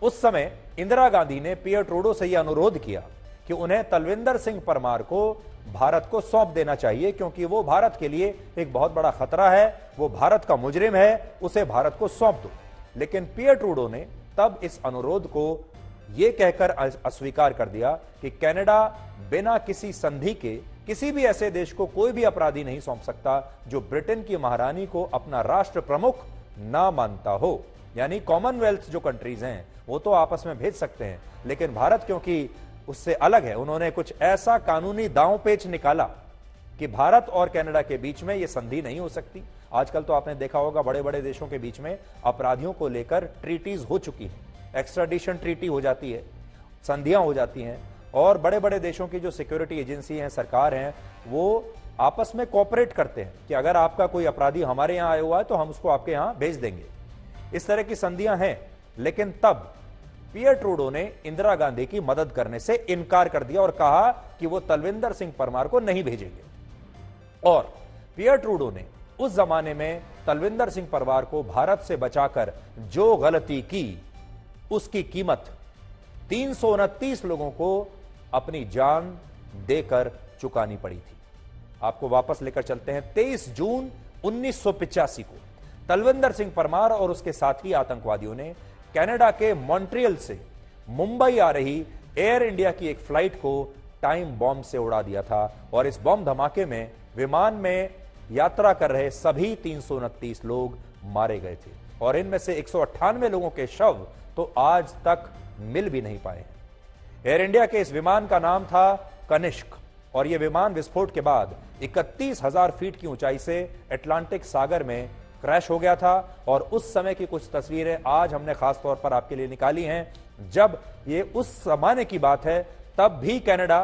उस समय इंदिरा गांधी ने पियर ट्रूडो से यह अनुरोध किया कि उन्हें तलविंदर सिंह परमार को भारत को सौंप देना चाहिए, क्योंकि वो भारत के लिए एक बहुत बड़ा खतरा है, वो भारत का मुजरिम है, उसे भारत को सौंप दो। लेकिन पियर ट्रूडो ने तब इस अनुरोध को यह कहकर अस्वीकार कर दिया कि कनाडा बिना किसी संधि के किसी भी ऐसे देश को कोई भी अपराधी नहीं सौंप सकता जो ब्रिटेन की महारानी को अपना राष्ट्र प्रमुख ना मानता हो। यानी कॉमनवेल्थ जो कंट्रीज हैं वो तो आपस में भेज सकते हैं, लेकिन भारत क्योंकि उससे अलग है, उन्होंने कुछ ऐसा कानूनी दांव पेच निकाला कि भारत और कनाडा के बीच में यह संधि नहीं हो सकती। आजकल तो आपने देखा होगा बड़े बड़े देशों के बीच में अपराधियों को लेकर ट्रीटीज हो चुकी हैं, एक्स्ट्राडिशन ट्रीटी हो जाती है, संधियां हो जाती हैं, और बड़े बड़े देशों की जो सिक्योरिटी एजेंसी हैं, सरकार हैं, वो आपस में कोऑपरेट करते हैं कि अगर आपका कोई अपराधी हमारे यहां आया हुआ है तो हम उसको आपके यहां भेज देंगे। इस तरह की संधियां हैं। लेकिन तब पियर ट्रूडो ने इंदिरा गांधी की मदद करने से इनकार कर दिया और कहा कि वो तलविंदर सिंह परमार को नहीं भेजेंगे। और पियर ट्रूडो ने उस जमाने में तलविंदर सिंह परमार को भारत से बचाकर जो गलती की उसकी कीमत 329 लोगों को अपनी जान देकर चुकानी पड़ी थी। आपको वापस लेकर चलते हैं 23 जून 1985 को तलविंदर सिंह परमार और उसके साथी आतंकवादियों ने कनाडा के मॉन्ट्रियल से मुंबई आ रही एयर इंडिया की एक फ्लाइट को टाइम बॉम्ब से उड़ा दिया था, और इस बॉम्ब धमाके में विमान में यात्रा कर रहे सभी 329 लोग मारे गए थे, और इनमें से 198 लोगों के शव तो आज तक मिल भी नहीं पाए हैं। एयर इंडिया के इस विमान का नाम था कनिष्क, और यह विमान विस्फोट के बाद 31,000 फीट की ऊंचाई से अटलांटिक सागर में क्रैश हो गया था। और उस समय की कुछ तस्वीरें आज हमने खास तौर पर आपके लिए निकाली हैं, जब ये उस जमाने की बात है, तब भी कनाडा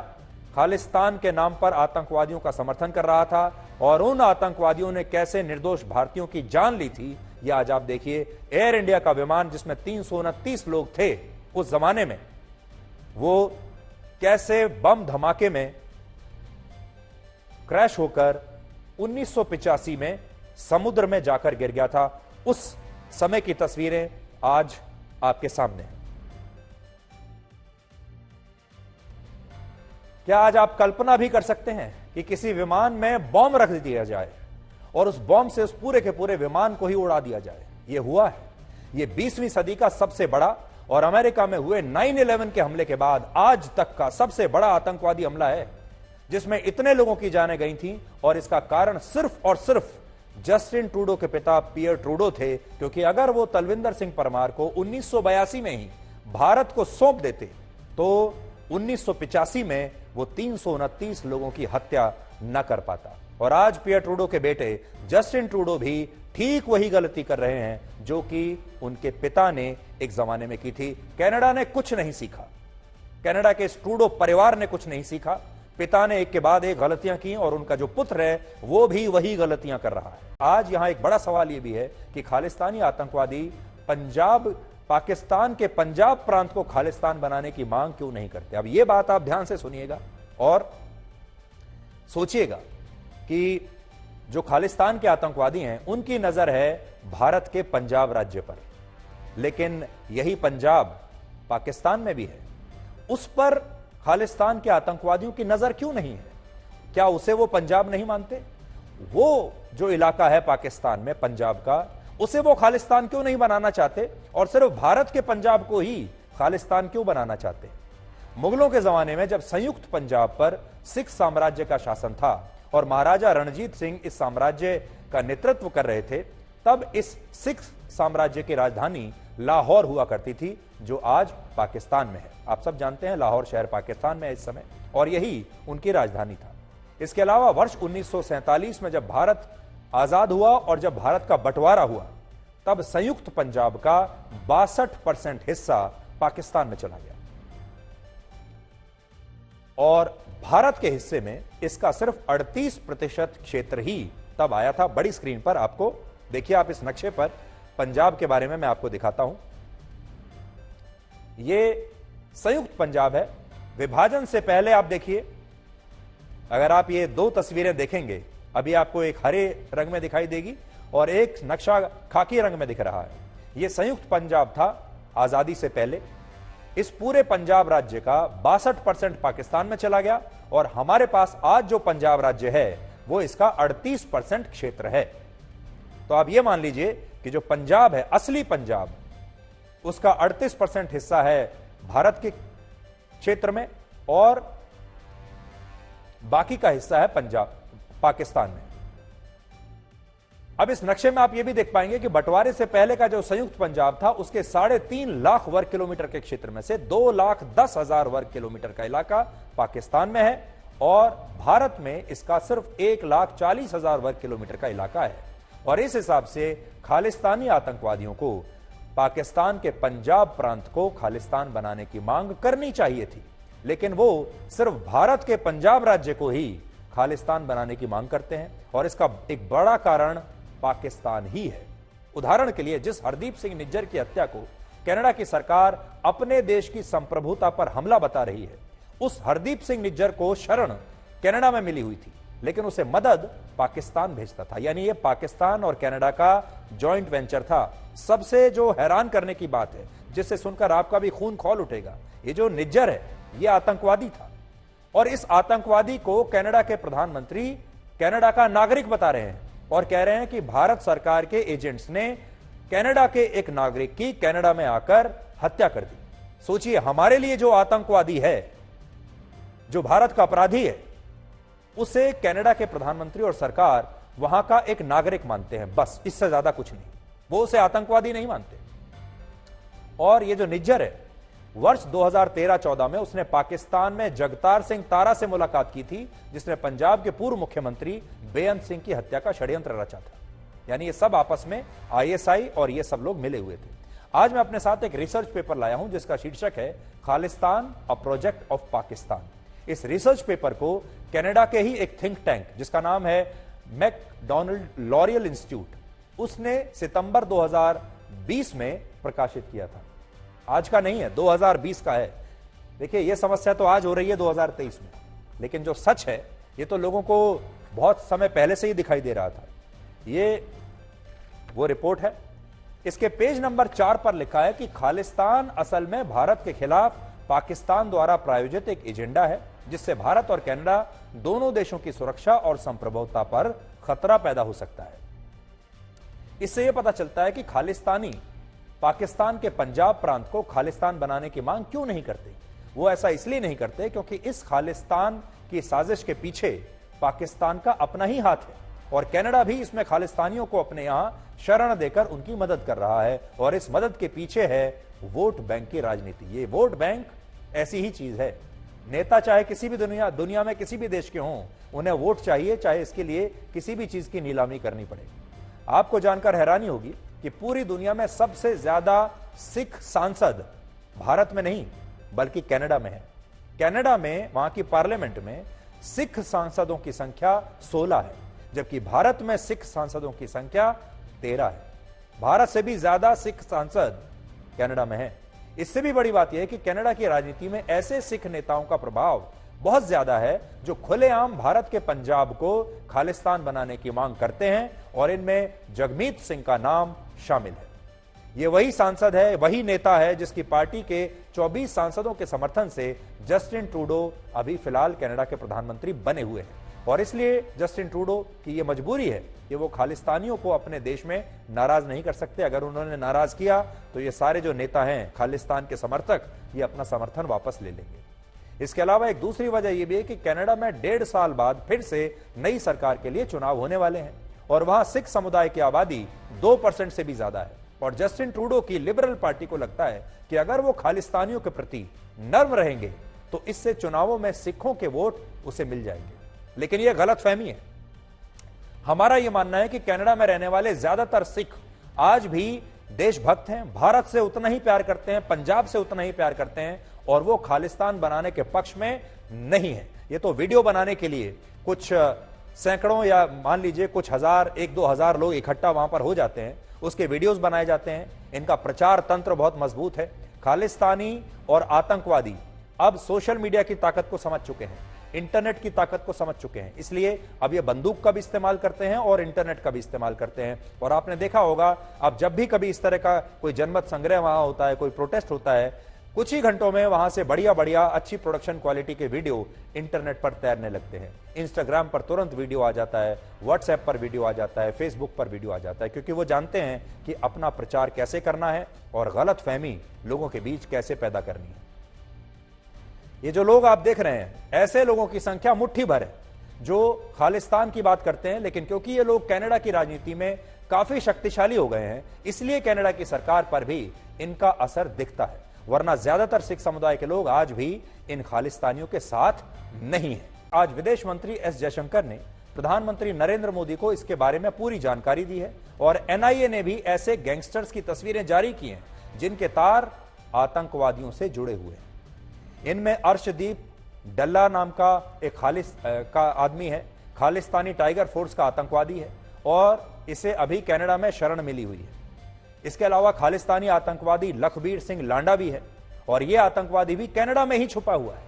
खालिस्तान के नाम पर आतंकवादियों का समर्थन कर रहा था, और उन आतंकवादियों ने कैसे निर्दोष भारतीयों की जान ली थी यह आज आप देखिए। एयर इंडिया का विमान जिसमें 329 लोग थे उस जमाने में, वो कैसे बम धमाके में क्रैश होकर 1985 में समुद्र में जाकर गिर गया था। उस समय की तस्वीरें आज आपके सामने हैं। क्या आज आप कल्पना भी कर सकते हैं कि किसी विमान में बॉम्ब रख दिया जाए और उस बॉम्ब से उस पूरे के पूरे विमान को ही उड़ा दिया जाए? यह हुआ है। यह 20वीं सदी का सबसे बड़ा और अमेरिका में हुए 9/11 के हमले के बाद आज तक का सबसे बड़ा आतंकवादी हमला है, जिसमें इतने लोगों की जानें गई थी। और इसका कारण सिर्फ और सिर्फ जस्टिन ट्रूडो के पिता पियर ट्रूडो थे, क्योंकि अगर वो तलविंदर सिंह परमार को 1982 में ही भारत को सौंप देते तो 1985 में वो 329 लोगों की हत्या न कर पाता। और आज पियर ट्रूडो के बेटे जस्टिन ट्रूडो भी ठीक वही गलती कर रहे हैं जो कि उनके पिता ने एक जमाने में की थी। कनाडा ने कुछ नहीं सीखा, कनाडा के इस ट्रूडो परिवार ने कुछ नहीं सीखा। पिता ने एक के बाद एक गलतियां की और उनका जो पुत्र है वो भी वही गलतियां कर रहा है। आज यहां एक बड़ा सवाल यह भी है कि खालिस्तानी आतंकवादी पाकिस्तान के पंजाब प्रांत को खालिस्तान बनाने की मांग क्यों नहीं करते? अब यह बात आप ध्यान से सुनिएगा और सोचिएगा कि जो खालिस्तान के आतंकवादी हैं उनकी नजर है भारत के पंजाब राज्य पर, लेकिन यही पंजाब पाकिस्तान में भी है। उस पर खालिस्तान के आतंकवादियों की नजर क्यों नहीं है? क्या उसे वो पंजाब नहीं मानते? वो जो इलाका है पाकिस्तान में पंजाब का, उसे वो खालिस्तान क्यों नहीं बनाना चाहते और सिर्फ भारत के पंजाब को ही खालिस्तान क्यों बनाना चाहते? मुगलों के जमाने में जब संयुक्त पंजाब पर सिख साम्राज्य का शासन था और महाराजा रणजीत सिंह इस साम्राज्य का नेतृत्व कर रहे थे, तब इस सिख साम्राज्य की राजधानी लाहौर हुआ करती थी, जो आज पाकिस्तान में है। आप सब जानते हैं लाहौर शहर पाकिस्तान में है इस समय, और यही उनकी राजधानी था। इसके अलावा वर्ष 1947 में जब भारत आजाद हुआ और जब भारत का बंटवारा हुआ, तब संयुक्त पंजाब का 62% हिस्सा पाकिस्तान में चला गया और भारत के हिस्से में इसका सिर्फ 38% क्षेत्र ही तब आया था। बड़ी स्क्रीन पर आपको देखिए, आप इस नक्शे पर पंजाब के बारे में मैं आपको दिखाता हूं। यह संयुक्त पंजाब है। विभाजन से पहले आप देखिए, अगर आप ये दो तस्वीरें देखेंगे, अभी आपको एक हरे रंग में दिखाई देगी और एक नक्शा खाकी रंग में दिख रहा है। यह संयुक्त पंजाब था आजादी से पहले। इस पूरे पंजाब राज्य का 62% पाकिस्तान में चला गया और हमारे पास आज जो पंजाब राज्य है वो इसका 38% क्षेत्र है। तो आप ये मान लीजिए कि जो पंजाब है, असली पंजाब, उसका 38% हिस्सा है भारत के क्षेत्र में और बाकी का हिस्सा है पंजाब पाकिस्तान में। अब इस नक्शे में आप यह भी देख पाएंगे कि बंटवारे से पहले का जो संयुक्त पंजाब था उसके 3.5 लाख वर्ग किलोमीटर के क्षेत्र में से 2,10,000 वर्ग किलोमीटर का इलाका पाकिस्तान में है और भारत में इसका सिर्फ 1,40,000 वर्ग किलोमीटर का इलाका है। और इस हिसाब से खालिस्तानी आतंकवादियों को पाकिस्तान के पंजाब प्रांत को खालिस्तान बनाने की मांग करनी चाहिए थी, लेकिन वो सिर्फ भारत के पंजाब राज्य को ही खालिस्तान बनाने की मांग करते हैं और इसका एक बड़ा कारण पाकिस्तान ही है। उदाहरण के लिए, जिस हरदीप सिंह निज्जर की हत्या को कनाडा की सरकार अपने देश की संप्रभुता पर हमला बता रही है, उस हरदीप सिंह निज्जर को शरण कनाडा में मिली हुई थी, लेकिन उसे मदद पाकिस्तान भेजता था। यानी ये पाकिस्तान और कनाडा का जॉइंट वेंचर था। सबसे जो हैरान करने की बात है, जिससे सुनकर आपका भी खून खौल उठेगा, ये जो निज्जर है ये आतंकवादी था और इस आतंकवादी को कनाडा के प्रधानमंत्री कनाडा का नागरिक बता रहे हैं और कह रहे हैं कि भारत सरकार के एजेंट्स ने कनाडा के एक नागरिक की कनाडा में आकर हत्या कर दी। सोचिए, हमारे लिए जो आतंकवादी है, जो भारत का अपराधी है, उसे कनाडा के प्रधानमंत्री और सरकार वहां का एक नागरिक मानते हैं, बस, इससे ज्यादा कुछ नहीं। वो उसे आतंकवादी नहीं मानते। और ये जो निज्जर है, वर्ष 2013-14 में उसने पाकिस्तान में जगतार सिंह तारा से मुलाकात की थी, जिसने पंजाब के पूर्व मुख्यमंत्री बेअंत सिंह की हत्या का षड्यंत्र रचा था। यानी ये सब आपस में ISI और ये सब लोग मिले हुए थे। आज मैं अपने साथ एक रिसर्च पेपर लाया हूं जिसका शीर्षक है Khalistan, a project of Pakistan. इस रिसर्च पेपर को कनाडा के ही एक थिंक टैंक जिसका नाम है मैकडॉनल्ड लॉरियल इंस्टीट्यूट, उसने सितंबर 2020 में प्रकाशित किया था। आज का नहीं है, 2020 का है। देखिए, यह समस्या तो आज हो रही है 2023 में, लेकिन जो सच है ये तो लोगों को बहुत समय पहले से ही दिखाई दे रहा था। ये वो रिपोर्ट है। इसके पेज नंबर 4 पर लिखा है कि खालिस्तान असल में भारत के खिलाफ पाकिस्तान द्वारा प्रायोजित एक एजेंडा है जिससे भारत और कनाडा दोनों देशों की सुरक्षा और संप्रभुता पर खतरा पैदा हो सकता है। इससे यह पता चलता है कि खालिस्तानी पाकिस्तान के पंजाब प्रांत को खालिस्तान बनाने की मांग क्यों नहीं करते। वो ऐसा इसलिए नहीं करते क्योंकि इस खालिस्तान की साजिश के पीछे पाकिस्तान का अपना ही हाथ है और कनाडा भी इसमें खालिस्तानियों को अपने यहां शरण देकर उनकी मदद कर रहा है और इस मदद के पीछे है वोट बैंक की राजनीति। ये वोट बैंक ऐसी ही चीज है। नेता चाहे किसी भी दुनिया में किसी भी देश के हों, उन्हें वोट चाहिए, चाहे इसके लिए किसी भी चीज की नीलामी करनी पड़े। आपको जानकर हैरानी होगी कि पूरी दुनिया में सबसे ज्यादा सिख सांसद भारत में नहीं बल्कि कनाडा में है। कनाडा में वहां की पार्लियामेंट में सिख सांसदों की संख्या 16 है, जबकि भारत में सिख सांसदों की संख्या 13 है। भारत से भी ज्यादा सिख सांसद कनाडा में है। इससे भी बड़ी बात यह है कि कनाडा की राजनीति में ऐसे सिख नेताओं का प्रभाव बहुत ज्यादा है जो खुलेआम भारत के पंजाब को खालिस्तान बनाने की मांग करते हैं और इनमें जगमीत सिंह का नाम शामिल है। यह वही सांसद है, वही नेता है जिसकी पार्टी के 24 सांसदों के समर्थन से जस्टिन ट्रूडो अभी फिलहाल कनाडा के प्रधानमंत्री बने हुए हैं और इसलिए जस्टिन ट्रूडो की यह मजबूरी है कि वो खालिस्तानियों को अपने देश में नाराज नहीं कर सकते। अगर उन्होंने नाराज किया तो ये सारे जो नेता हैं खालिस्तान के समर्थक, ये अपना समर्थन वापस ले लेंगे। इसके अलावा एक दूसरी वजह यह भी है कि कनाडा में 1.5 साल बाद फिर से नई सरकार के लिए चुनाव होने वाले हैं और वहां सिख समुदाय की आबादी 2% से भी ज्यादा है और जस्टिन ट्रूडो की लिबरल पार्टी को लगता है कि अगर वो खालिस्तानियों के प्रति नर्म रहेंगे तो इससे चुनावों में सिखों के वोट उसे मिल जाएंगे। लेकिन यह गलतफहमी है। हमारा यह मानना है कि कनाडा में रहने वाले ज्यादातर सिख आज भी देशभक्त हैं, भारत से उतना ही प्यार करते हैं, पंजाब से उतना ही प्यार करते हैं और वो खालिस्तान बनाने के पक्ष में नहीं है। ये तो वीडियो बनाने के लिए कुछ सैकड़ों या मान लीजिए कुछ हजार, 1-2 हजार लोग इकट्ठा वहां पर हो जाते हैं, उसके वीडियोस बनाए जाते हैं। इनका प्रचार तंत्र बहुत मजबूत है। खालिस्तानी और आतंकवादी अब सोशल मीडिया की ताकत को समझ चुके हैं, इंटरनेट की ताकत को समझ चुके हैं, इसलिए अब ये बंदूक का भी इस्तेमाल करते हैं और इंटरनेट का भी इस्तेमाल करते हैं। और आपने देखा होगा अब जब भी कभी इस तरह का कोई जनमत संग्रह वहां होता है, कोई प्रोटेस्ट होता है, कुछ ही घंटों में वहां से बढ़िया बढ़िया अच्छी प्रोडक्शन क्वालिटी के वीडियो इंटरनेट पर तैरने लगते हैं। इंस्टाग्राम पर तुरंत वीडियो आ जाता है, व्हाट्सएप पर वीडियो आ जाता है, फेसबुक पर वीडियो आ जाता है, क्योंकि वो जानते हैं कि अपना प्रचार कैसे करना है और गलत फहमी लोगों के बीच कैसे पैदा करनी है। ये जो लोग आप देख रहे हैं, ऐसे लोगों की संख्या मुट्ठी भर है जो खालिस्तान की बात करते हैं, लेकिन क्योंकि ये लोग कनाडा की राजनीति में काफी शक्तिशाली हो गए हैं, इसलिए कनाडा की सरकार पर भी इनका असर दिखता है। वरना ज्यादातर सिख समुदाय के लोग आज भी इन खालिस्तानियों के साथ नहीं है। आज विदेश मंत्री एस जयशंकर ने प्रधानमंत्री नरेंद्र मोदी को इसके बारे में पूरी जानकारी दी है और एनआईए ने भी ऐसे गैंगस्टर्स की तस्वीरें जारी की हैं जिनके तार आतंकवादियों से जुड़े हुए हैं। इनमें अर्शदीप डल्ला नाम का एक का आदमी है, खालिस्तानी टाइगर फोर्स का आतंकवादी है और इसे अभी कनाडा में शरण मिली हुई है। इसके अलावा खालिस्तानी आतंकवादी लखबीर सिंह लांडा भी है और यह आतंकवादी भी कनाडा में ही छुपा हुआ है।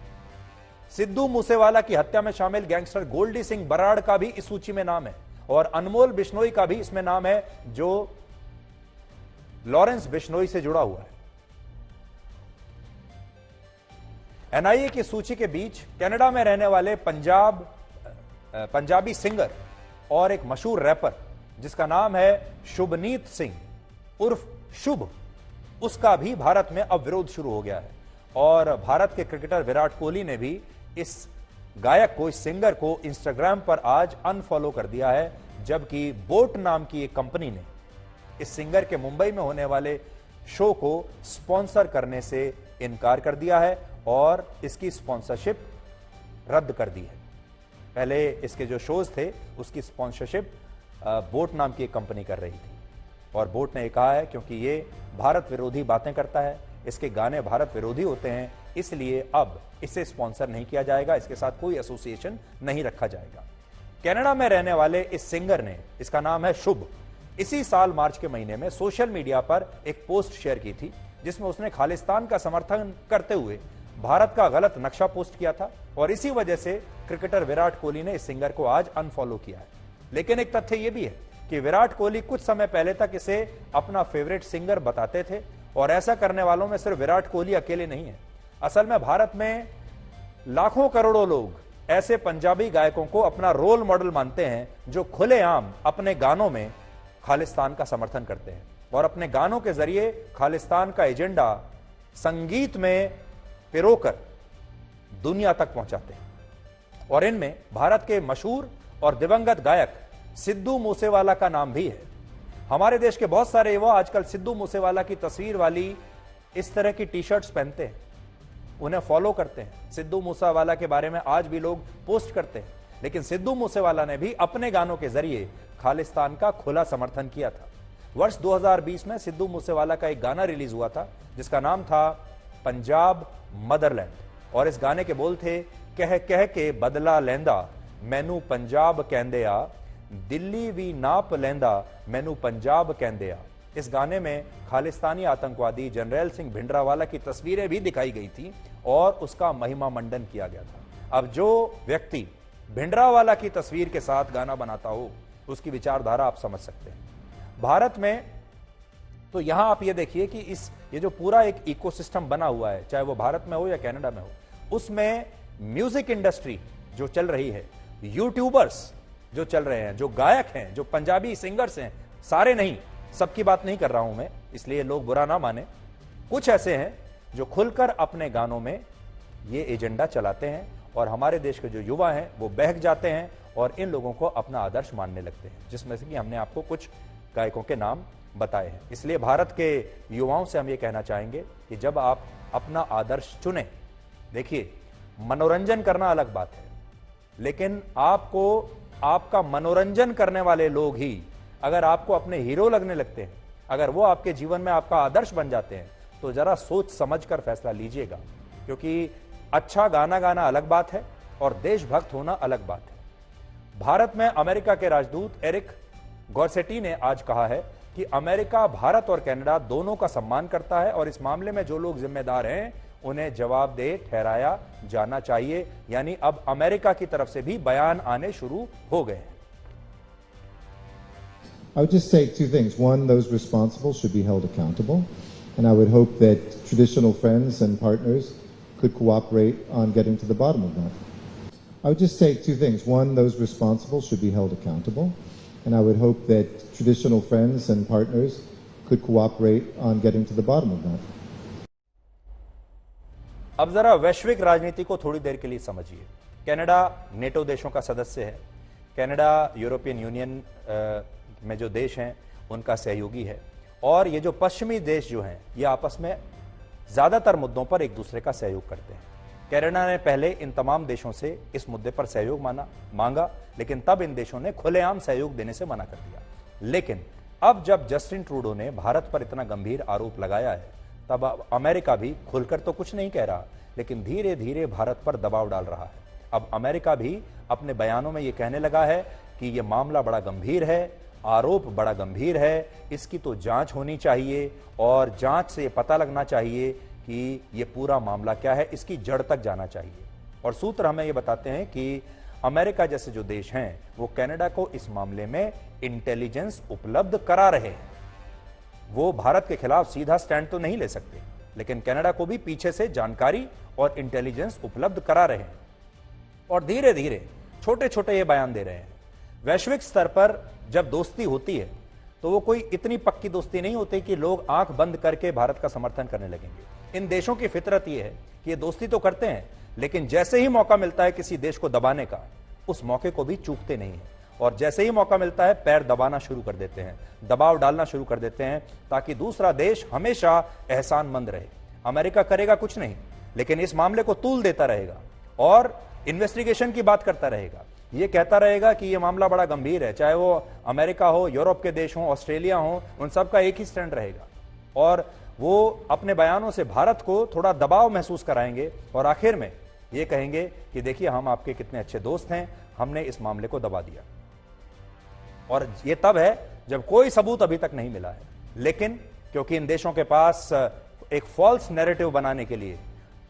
सिद्धू मूसेवाला की हत्या में शामिल गैंगस्टर गोल्डी सिंह बराड़ का भी इस सूची में नाम है और अनमोल बिश्नोई का भी इसमें नाम है जो लॉरेंस बिश्नोई से जुड़ा हुआ है। एनआईए की सूची के बीच कनाडा में रहने वाले पंजाबी सिंगर और एक मशहूर रैपर जिसका नाम है शुभनीत सिंह उर्फ शुभ, उसका भी भारत में अब विरोध शुरू हो गया है और भारत के क्रिकेटर विराट कोहली ने भी इस गायक को, इस सिंगर को इंस्टाग्राम पर आज अनफॉलो कर दिया है, जबकि बोट नाम की एक कंपनी ने इस सिंगर के मुंबई में होने वाले शो को स्पॉन्सर करने से इनकार कर दिया है और इसकी स्पॉन्सरशिप रद्द कर दी है। पहले इसके जो शोज थे उसकी स्पॉन्सरशिप बोट नाम की एक कंपनी कर रही थी और बोट ने कहा है क्योंकि ये भारत विरोधी बातें करता है, इसके गाने भारत विरोधी होते हैं, इसलिए अब इसे स्पॉन्सर नहीं किया जाएगा, इसके साथ कोई एसोसिएशन नहीं रखा जाएगा। कनाडा में रहने वाले इस सिंगर ने, इसका नाम है शुभ, इसी साल मार्च के महीने में सोशल मीडिया पर एक पोस्ट शेयर की थी जिसमें उसने खालिस्तान का समर्थन करते हुए भारत का गलत नक्शा पोस्ट किया था और इसी वजह से क्रिकेटर विराट कोहली ने इस सिंगर को आज अनफॉलो किया है। लेकिन एक तथ्य यह भी है कि विराट कोहली कुछ समय पहले तक इसे अपना फेवरेट सिंगर बताते थे और ऐसा करने वालों में सिर्फ विराट कोहली अकेले नहीं है। असल में भारत में लाखों करोड़ों लोग ऐसे पंजाबी गायकों को अपना रोल मॉडल मानते हैं जो खुलेआम अपने गानों में खालिस्तान का समर्थन करते हैं और अपने गानों के जरिए खालिस्तान का एजेंडा संगीत में पिरोकर दुनिया तक पहुंचाते हैं। और इनमें भारत के मशहूर और दिवंगत गायक सिद्धू मूसेवाला का नाम भी है। हमारे देश के बहुत सारे युवा आजकल सिद्धू मूसेवाला की तस्वीर वाली इस तरह की टी शर्ट्स पहनते हैं, उन्हें फॉलो करते हैं। सिद्धू मूसेवाला के बारे में आज भी लोग पोस्ट करते हैं, लेकिन सिद्धू मूसेवाला ने भी अपने गानों के जरिए खालिस्तान का खुला समर्थन किया था। वर्ष 2020 में सिद्धू मूसेवाला का एक गाना रिलीज हुआ था जिसका नाम था पंजाब मदरलैंड, और इस गाने के बोल थे, कह कह के बदला लेंदा मैनू पंजाब कहंदे आ, दिल्ली भी नाप लेंदा मैनू पंजाब कहंदे आ। इस गाने में खालिस्तानी आतंकवादी जनरल सिंह भिंडरावाला की तस्वीरें भी दिखाई गई थी और उसका महिमा मंडन किया गया था। अब जो व्यक्ति भिंडरावाला की तस्वीर के साथ गाना बनाता हो उसकी विचारधारा आप समझ सकते हैं। भारत में तो यहां आप ये देखिए कि ये जो पूरा एक इकोसिस्टम बना हुआ है, चाहे वो भारत में हो या कनाडा में हो, उसमें म्यूजिक इंडस्ट्री जो चल रही है, यूट्यूबर्स जो चल रहे हैं, जो गायक हैं, जो पंजाबी सिंगर्स हैं, सारे नहीं, सबकी बात नहीं कर रहा हूं मैं, इसलिए लोग बुरा ना माने, कुछ ऐसे हैं जो खुलकर अपने गानों में ये एजेंडा चलाते हैं और हमारे देश के जो युवा हैं वो बहक जाते हैं और इन लोगों को अपना आदर्श मानने लगते हैं, जिसमें से कि हमने आपको कुछ गायकों के नाम बताए हैं। इसलिए भारत के युवाओं से हम ये कहना चाहेंगे कि जब आप अपना आदर्श चुनें, देखिए मनोरंजन करना अलग बात है, लेकिन आपको आपका मनोरंजन करने वाले लोग ही अगर आपको अपने हीरो लगने लगते हैं, अगर वो आपके जीवन में आपका आदर्श बन जाते हैं, तो जरा सोच समझकर फैसला लीजिएगा, क्योंकि अच्छा गाना गाना अलग बात है और देशभक्त होना अलग बात है। भारत में अमेरिका के राजदूत एरिक गॉर्सेटी ने आज कहा है कि अमेरिका भारत और कनाडा दोनों का सम्मान करता है और इस मामले में जो लोग जिम्मेदार हैं उन्हें जवाबदेह ठहराया जाना चाहिए। यानी अब अमेरिका की तरफ से भी बयान आने शुरू हो गए हैं। I would just say two things. One, those responsible should be held accountable, and I would hope that traditional friends and partners could cooperate on getting to the bottom of that. I would just say two things. One, those responsible should be held accountable, and I would hope that traditional friends and partners could cooperate on getting to the bottom of that. अब जरा वैश्विक राजनीति को थोड़ी देर के लिए समझिए। Canada NATO देशों का सदस्य है। कनाडा यूरोपियन यूनियन में जो देश हैं उनका सहयोगी है और ये जो पश्चिमी देश जो हैं ये आपस में ज्यादातर मुद्दों पर एक दूसरे का सहयोग करते हैं। कनाडा ने पहले इन तमाम देशों से इस मुद्दे पर सहयोग मांगा, लेकिन तब इन देशों ने खुलेआम सहयोग देने से मना कर दिया। लेकिन अब जब जस्टिन ट्रूडो ने भारत पर इतना गंभीर आरोप लगाया है, तब अमेरिका भी खुलकर तो कुछ नहीं कह रहा, लेकिन धीरे धीरे भारत पर दबाव डाल रहा है। अब अमेरिका भी अपने बयानों में यह कहने लगा है कि यह मामला बड़ा गंभीर है, आरोप बड़ा गंभीर है, इसकी तो जांच होनी चाहिए और जांच से पता लगना चाहिए कि यह पूरा मामला क्या है, इसकी जड़ तक जाना चाहिए। और सूत्र हमें यह बताते हैं कि अमेरिका जैसे जो देश हैं वो कनाडा को इस मामले में इंटेलिजेंस उपलब्ध करा रहे हैं। वो भारत के खिलाफ सीधा स्टैंड तो नहीं ले सकते, लेकिन कनाडा को भी पीछे से जानकारी और इंटेलिजेंस उपलब्ध करा रहे हैं और धीरे धीरे छोटे छोटे ये बयान दे रहे हैं। वैश्विक स्तर पर जब दोस्ती होती है तो वो कोई इतनी पक्की दोस्ती नहीं होती कि लोग आंख बंद करके भारत का समर्थन करने लगेंगे। इन देशों की फितरत ये है कि ये दोस्ती तो करते हैं, लेकिन जैसे ही मौका मिलता है किसी देश को दबाने का, उस मौके को भी चूकते नहीं है और जैसे ही मौका मिलता है पैर दबाना शुरू कर देते हैं, दबाव डालना शुरू कर देते हैं ताकि दूसरा देश हमेशा एहसानमंद रहे। अमेरिका करेगा कुछ नहीं, लेकिन इस मामले को तूल देता रहेगा और इन्वेस्टिगेशन की बात करता रहेगा। ये कहता रहेगा कि यह मामला बड़ा गंभीर है, चाहे वो अमेरिका हो, यूरोप के देश हो, ऑस्ट्रेलिया हो, उन सब का एक ही स्टैंड रहेगा और वो अपने बयानों से भारत को थोड़ा दबाव महसूस कराएंगे और आखिर में ये कहेंगे कि देखिए हम आपके कितने अच्छे दोस्त हैं, हमने इस मामले को दबा दिया। और ये तब है जब कोई सबूत अभी तक नहीं मिला है, लेकिन क्योंकि इन देशों के पास एक फॉल्स नैरेटिव बनाने के लिए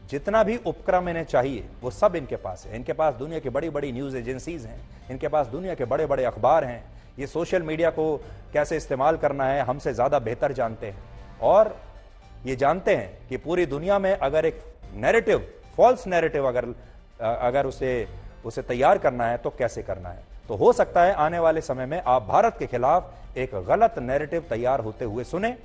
जितना भी उपक्रम इन्हें चाहिए वो सब इनके पास है। इनके पास दुनिया की बड़ी बड़ी न्यूज एजेंसीज हैं, इनके पास दुनिया के बड़े बड़े अखबार हैं, ये सोशल मीडिया को कैसे इस्तेमाल करना है हमसे ज्यादा बेहतर जानते हैं और ये जानते हैं कि पूरी दुनिया में अगर एक नैरेटिव, फॉल्स नैरेटिव अगर अगर उसे तैयार करना है तो कैसे करना है। तो हो सकता है आने वाले समय में आप भारत के खिलाफ एक गलत नैरेटिव तैयार होते हुए सुने,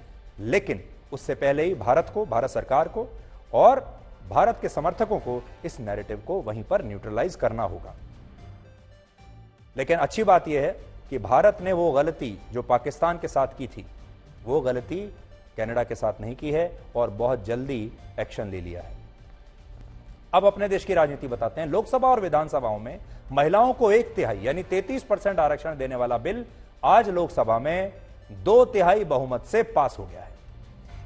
लेकिन उससे पहले ही भारत को, भारत सरकार को और भारत के समर्थकों को इस नैरेटिव को वहीं पर न्यूट्रलाइज करना होगा। लेकिन अच्छी बात यह है कि भारत ने वो गलती जो पाकिस्तान के साथ की थी, वो गलती कनाडा के साथ नहीं की है और बहुत जल्दी एक्शन ले लिया है। अब अपने देश की राजनीति बताते हैं। लोकसभा और विधानसभाओं में महिलाओं को 1/3 यानी 33% आरक्षण देने वाला बिल आज लोकसभा में 2/3 बहुमत से पास हो गया है।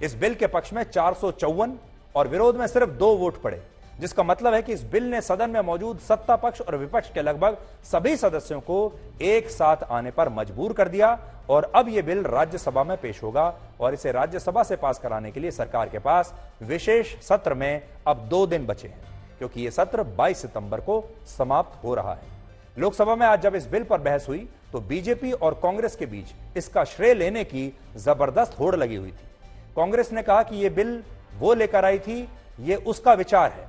इस बिल के पक्ष में 454 और विरोध में सिर्फ 2 वोट पड़े, जिसका मतलब है कि इस बिल ने सदन में मौजूद सत्ता पक्ष और विपक्ष के लगभग सभी सदस्यों को एक साथ आने पर मजबूर कर दिया और अब यह बिल राज्यसभा में पेश होगा और इसे राज्यसभा से पास कराने के लिए सरकार के पास विशेष सत्र में अब 2 दिन बचे हैं, क्योंकि यह सत्र 22 सितंबर को समाप्त हो रहा है। लोकसभा में आज जब इस बिल पर बहस हुई तो बीजेपी और कांग्रेस के बीच इसका श्रेय लेने की जबरदस्त होड़ लगी हुई थी। कांग्रेस ने कहा कि यह बिल वो लेकर आई थी, यह उसका विचार है,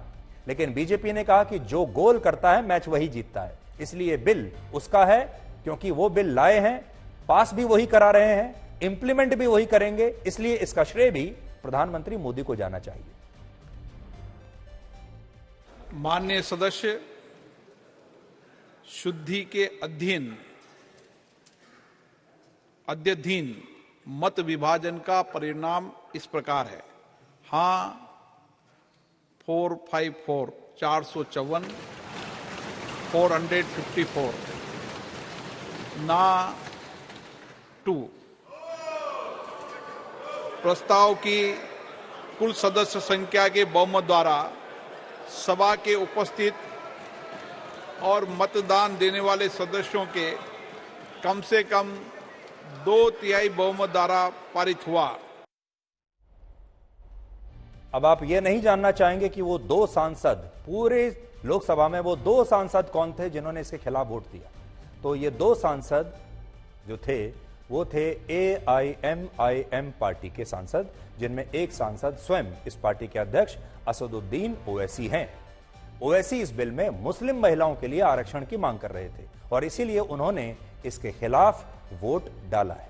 लेकिन बीजेपी ने कहा कि जो गोल करता है मैच वही जीतता है, इसलिए बिल उसका है क्योंकि वो बिल लाए हैं, पास भी वही करा रहे हैं, इंप्लीमेंट भी वही करेंगे, इसलिए इसका श्रेय भी प्रधानमंत्री मोदी को जाना चाहिए। माननीय सदस्य, शुद्धि के अध्ययन मत विभाजन का परिणाम इस प्रकार है। हां 454 454, 454, ना 2। प्रस्ताव की कुल सदस्य संख्या के बहुमत द्वारा सभा के उपस्थित और मतदान देने वाले सदस्यों के कम से कम 2/3 बहुमत द्वारा पारित हुआ। अब आप यह नहीं जानना चाहेंगे कि वो 2 सांसद, पूरे लोकसभा में वो 2 सांसद कौन थे जिन्होंने इसके खिलाफ वोट दिया। तो ये 2 सांसद जो थे वो थे AIMIM पार्टी के सांसद, जिनमें एक सांसद स्वयं इस पार्टी के अध्यक्ष असदुद्दीन ओवैसी हैं। ओवैसी इस बिल में मुस्लिम महिलाओं के लिए आरक्षण की मांग कर रहे थे और इसीलिए उन्होंने इसके खिलाफ वोट डाला है।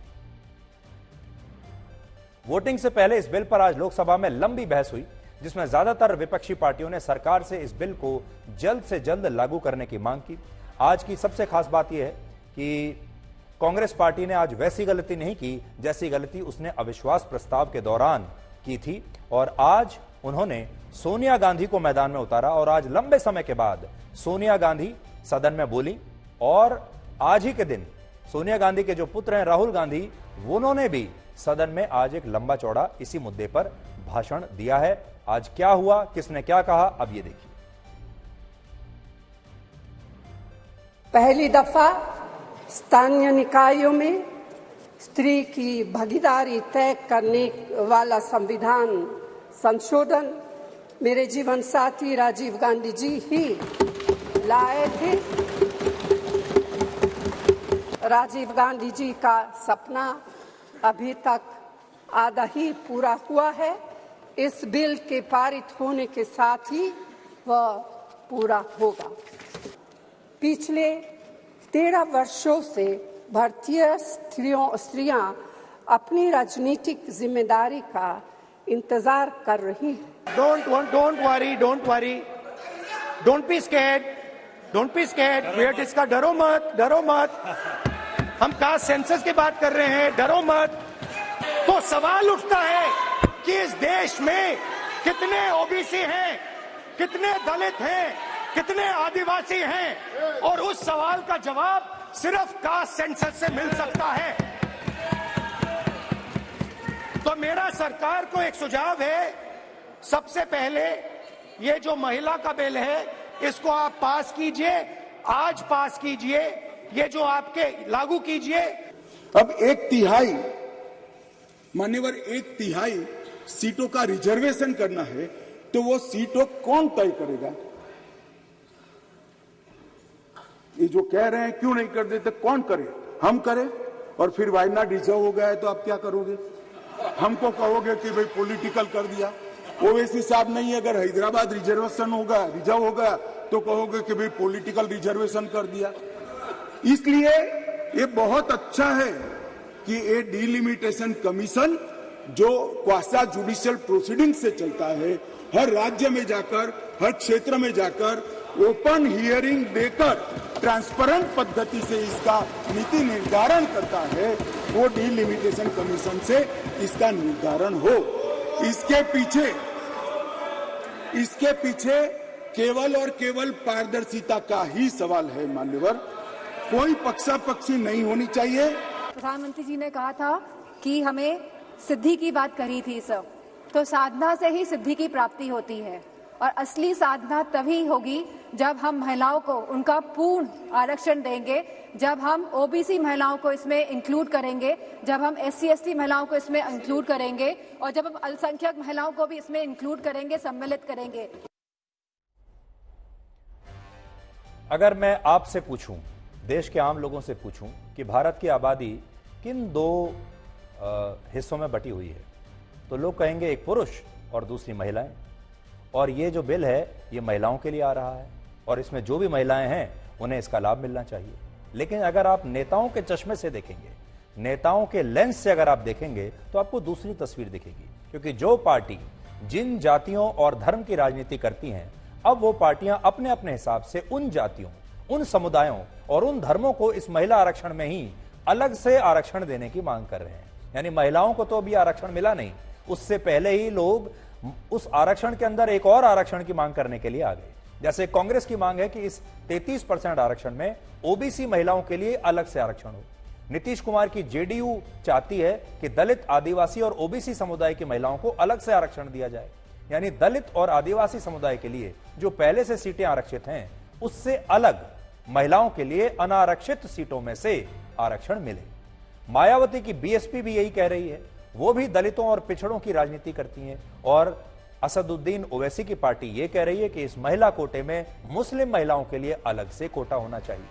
वोटिंग से पहले इस बिल पर आज लोकसभा में लंबी बहस हुई, जिसमें ज्यादातर विपक्षी पार्टियों ने सरकार से इस बिल को जल्द से जल्द लागू करने की मांग की। आज की सबसे खास बात यह है कि कांग्रेस पार्टी ने आज वैसी गलती नहीं की जैसी गलती उसने अविश्वास प्रस्ताव के दौरान की थी और आज उन्होंने सोनिया गांधी को मैदान में उतारा और आज लंबे समय के बाद सोनिया गांधी सदन में बोली और आज ही के दिन सोनिया गांधी के जो पुत्र हैं राहुल गांधी, उन्होंने भी सदन में आज एक लंबा चौड़ा इसी मुद्दे पर भाषण दिया है। आज क्या हुआ, किसने क्या कहा, अब ये देखिए। पहली दफा स्थानीय निकायों में स्त्री की भागीदारी तय करने वाला संविधान संशोधन मेरे जीवन साथी राजीव गांधी जी ही लाए थे। राजीव गांधी जी का सपना अभी तक आधा ही पूरा हुआ है। इस बिल के पारित होने के साथ ही वह पूरा होगा। पिछले 13 वर्षों से भारतीय स्त्रियां अपनी राजनीतिक जिम्मेदारी का इंतजार कर रही हैं। Don't worry, don't be scared, wait इसका डरो मत। हम कास्ट सेंसस की बात कर रहे हैं, डरो मत। तो सवाल उठता है कि इस देश में कितने ओबीसी हैं, कितने दलित हैं, कितने आदिवासी हैं, और उस सवाल का जवाब सिर्फ कास्ट सेंसस से मिल सकता है। तो मेरा सरकार को एक सुझाव है, सबसे पहले ये जो महिला का बिल है इसको आप पास कीजिए, आज पास कीजिए, ये जो आपके लागू कीजिए। अब 1/3 मान्यवर 1/3 सीटों का रिजर्वेशन करना है, तो वो सीटों कौन तय करेगा? ये जो कह रहे हैं क्यों नहीं कर देते, कौन करे? हम करें, और फिर वायनाड रिजर्व हो गया है तो आप क्या करोगे? हमको कहोगे कि भाई पॉलिटिकल कर दिया। ओवैसी साहब नहीं, अगर हैदराबाद रिजर्वेशन होगा, रिजर्व होगा, तो कहोगे कि भाई पॉलिटिकल रिजर्वेशन कर दिया। इसलिए ये बहुत अच्छा है कि ये डिलिमिटेशन कमीशन जो क्वासा जुडिशियल प्रोसीडिंग से चलता है, हर राज्य में जाकर, हर क्षेत्र में जाकर ओपन हियरिंग देकर ट्रांसपेरेंट पद्धति से इसका नीति निर्धारण करता है, वो डिलिमिटेशन कमीशन से इसका निर्धारण हो। इसके पीछे केवल और केवल पारदर्शिता का ही सवाल है मान्यवर, कोई पक्षापक्षी नहीं होनी चाहिए। प्रधानमंत्री जी ने कहा था कि हमें सिद्धि की बात करी थी सर, तो साधना से ही सिद्धि की प्राप्ति होती है और असली साधना तभी होगी जब हम महिलाओं को उनका पूर्ण आरक्षण देंगे, जब हम ओबीसी महिलाओं को इसमें इंक्लूड करेंगे, जब हम SC/ST महिलाओं को इसमें इंक्लूड करेंगे और जब हम अल्पसंख्यक महिलाओं को भी इसमें इंक्लूड करेंगे, सम्मिलित करेंगे। अगर मैं आपसे पूछूं, देश के आम लोगों से पूछूं कि भारत की आबादी किन दो हिस्सों में बटी हुई है, तो लोग कहेंगे एक पुरुष और दूसरी महिलाएं। और ये जो बिल है ये महिलाओं के लिए आ रहा है और इसमें जो भी महिलाएं हैं उन्हें इसका लाभ मिलना चाहिए। लेकिन अगर आप नेताओं के चश्मे से देखेंगे, नेताओं के लेंस से अगर आप देखेंगे, तो आपको दूसरी तस्वीर दिखेगी। क्योंकि जो पार्टी जिन जातियों और धर्म की राजनीति करती हैं, अब वो पार्टियां अपने अपने हिसाब से उन जातियों, उन समुदायों और उन धर्मों को इस महिला आरक्षण में ही अलग से आरक्षण देने की मांग कर रहे हैं। यानी महिलाओं को तो अभी आरक्षण मिला नहीं, उससे पहले ही लोग उस आरक्षण के अंदर एक और आरक्षण की मांग करने के लिए आ गए। जैसे कांग्रेस की मांग है कि इस 33% आरक्षण में ओबीसी महिलाओं के लिए अलग से आरक्षण हो। नीतीश कुमार की जेडीयू चाहती है कि दलित, आदिवासी और ओबीसी समुदाय की महिलाओं को अलग से आरक्षण दिया जाए। यानी दलित और आदिवासी समुदाय के लिए जो पहले से सीटें आरक्षित हैं, उससे अलग महिलाओं के लिए अनारक्षित सीटों में से आरक्षण मिले। मायावती की बीएसपी भी यही कह रही है, वो भी दलितों और पिछड़ों की राजनीति करती हैं। और असदुद्दीन ओवैसी की पार्टी ये कह रही है कि इस महिला कोटे में मुस्लिम महिलाओं के लिए अलग से कोटा होना चाहिए।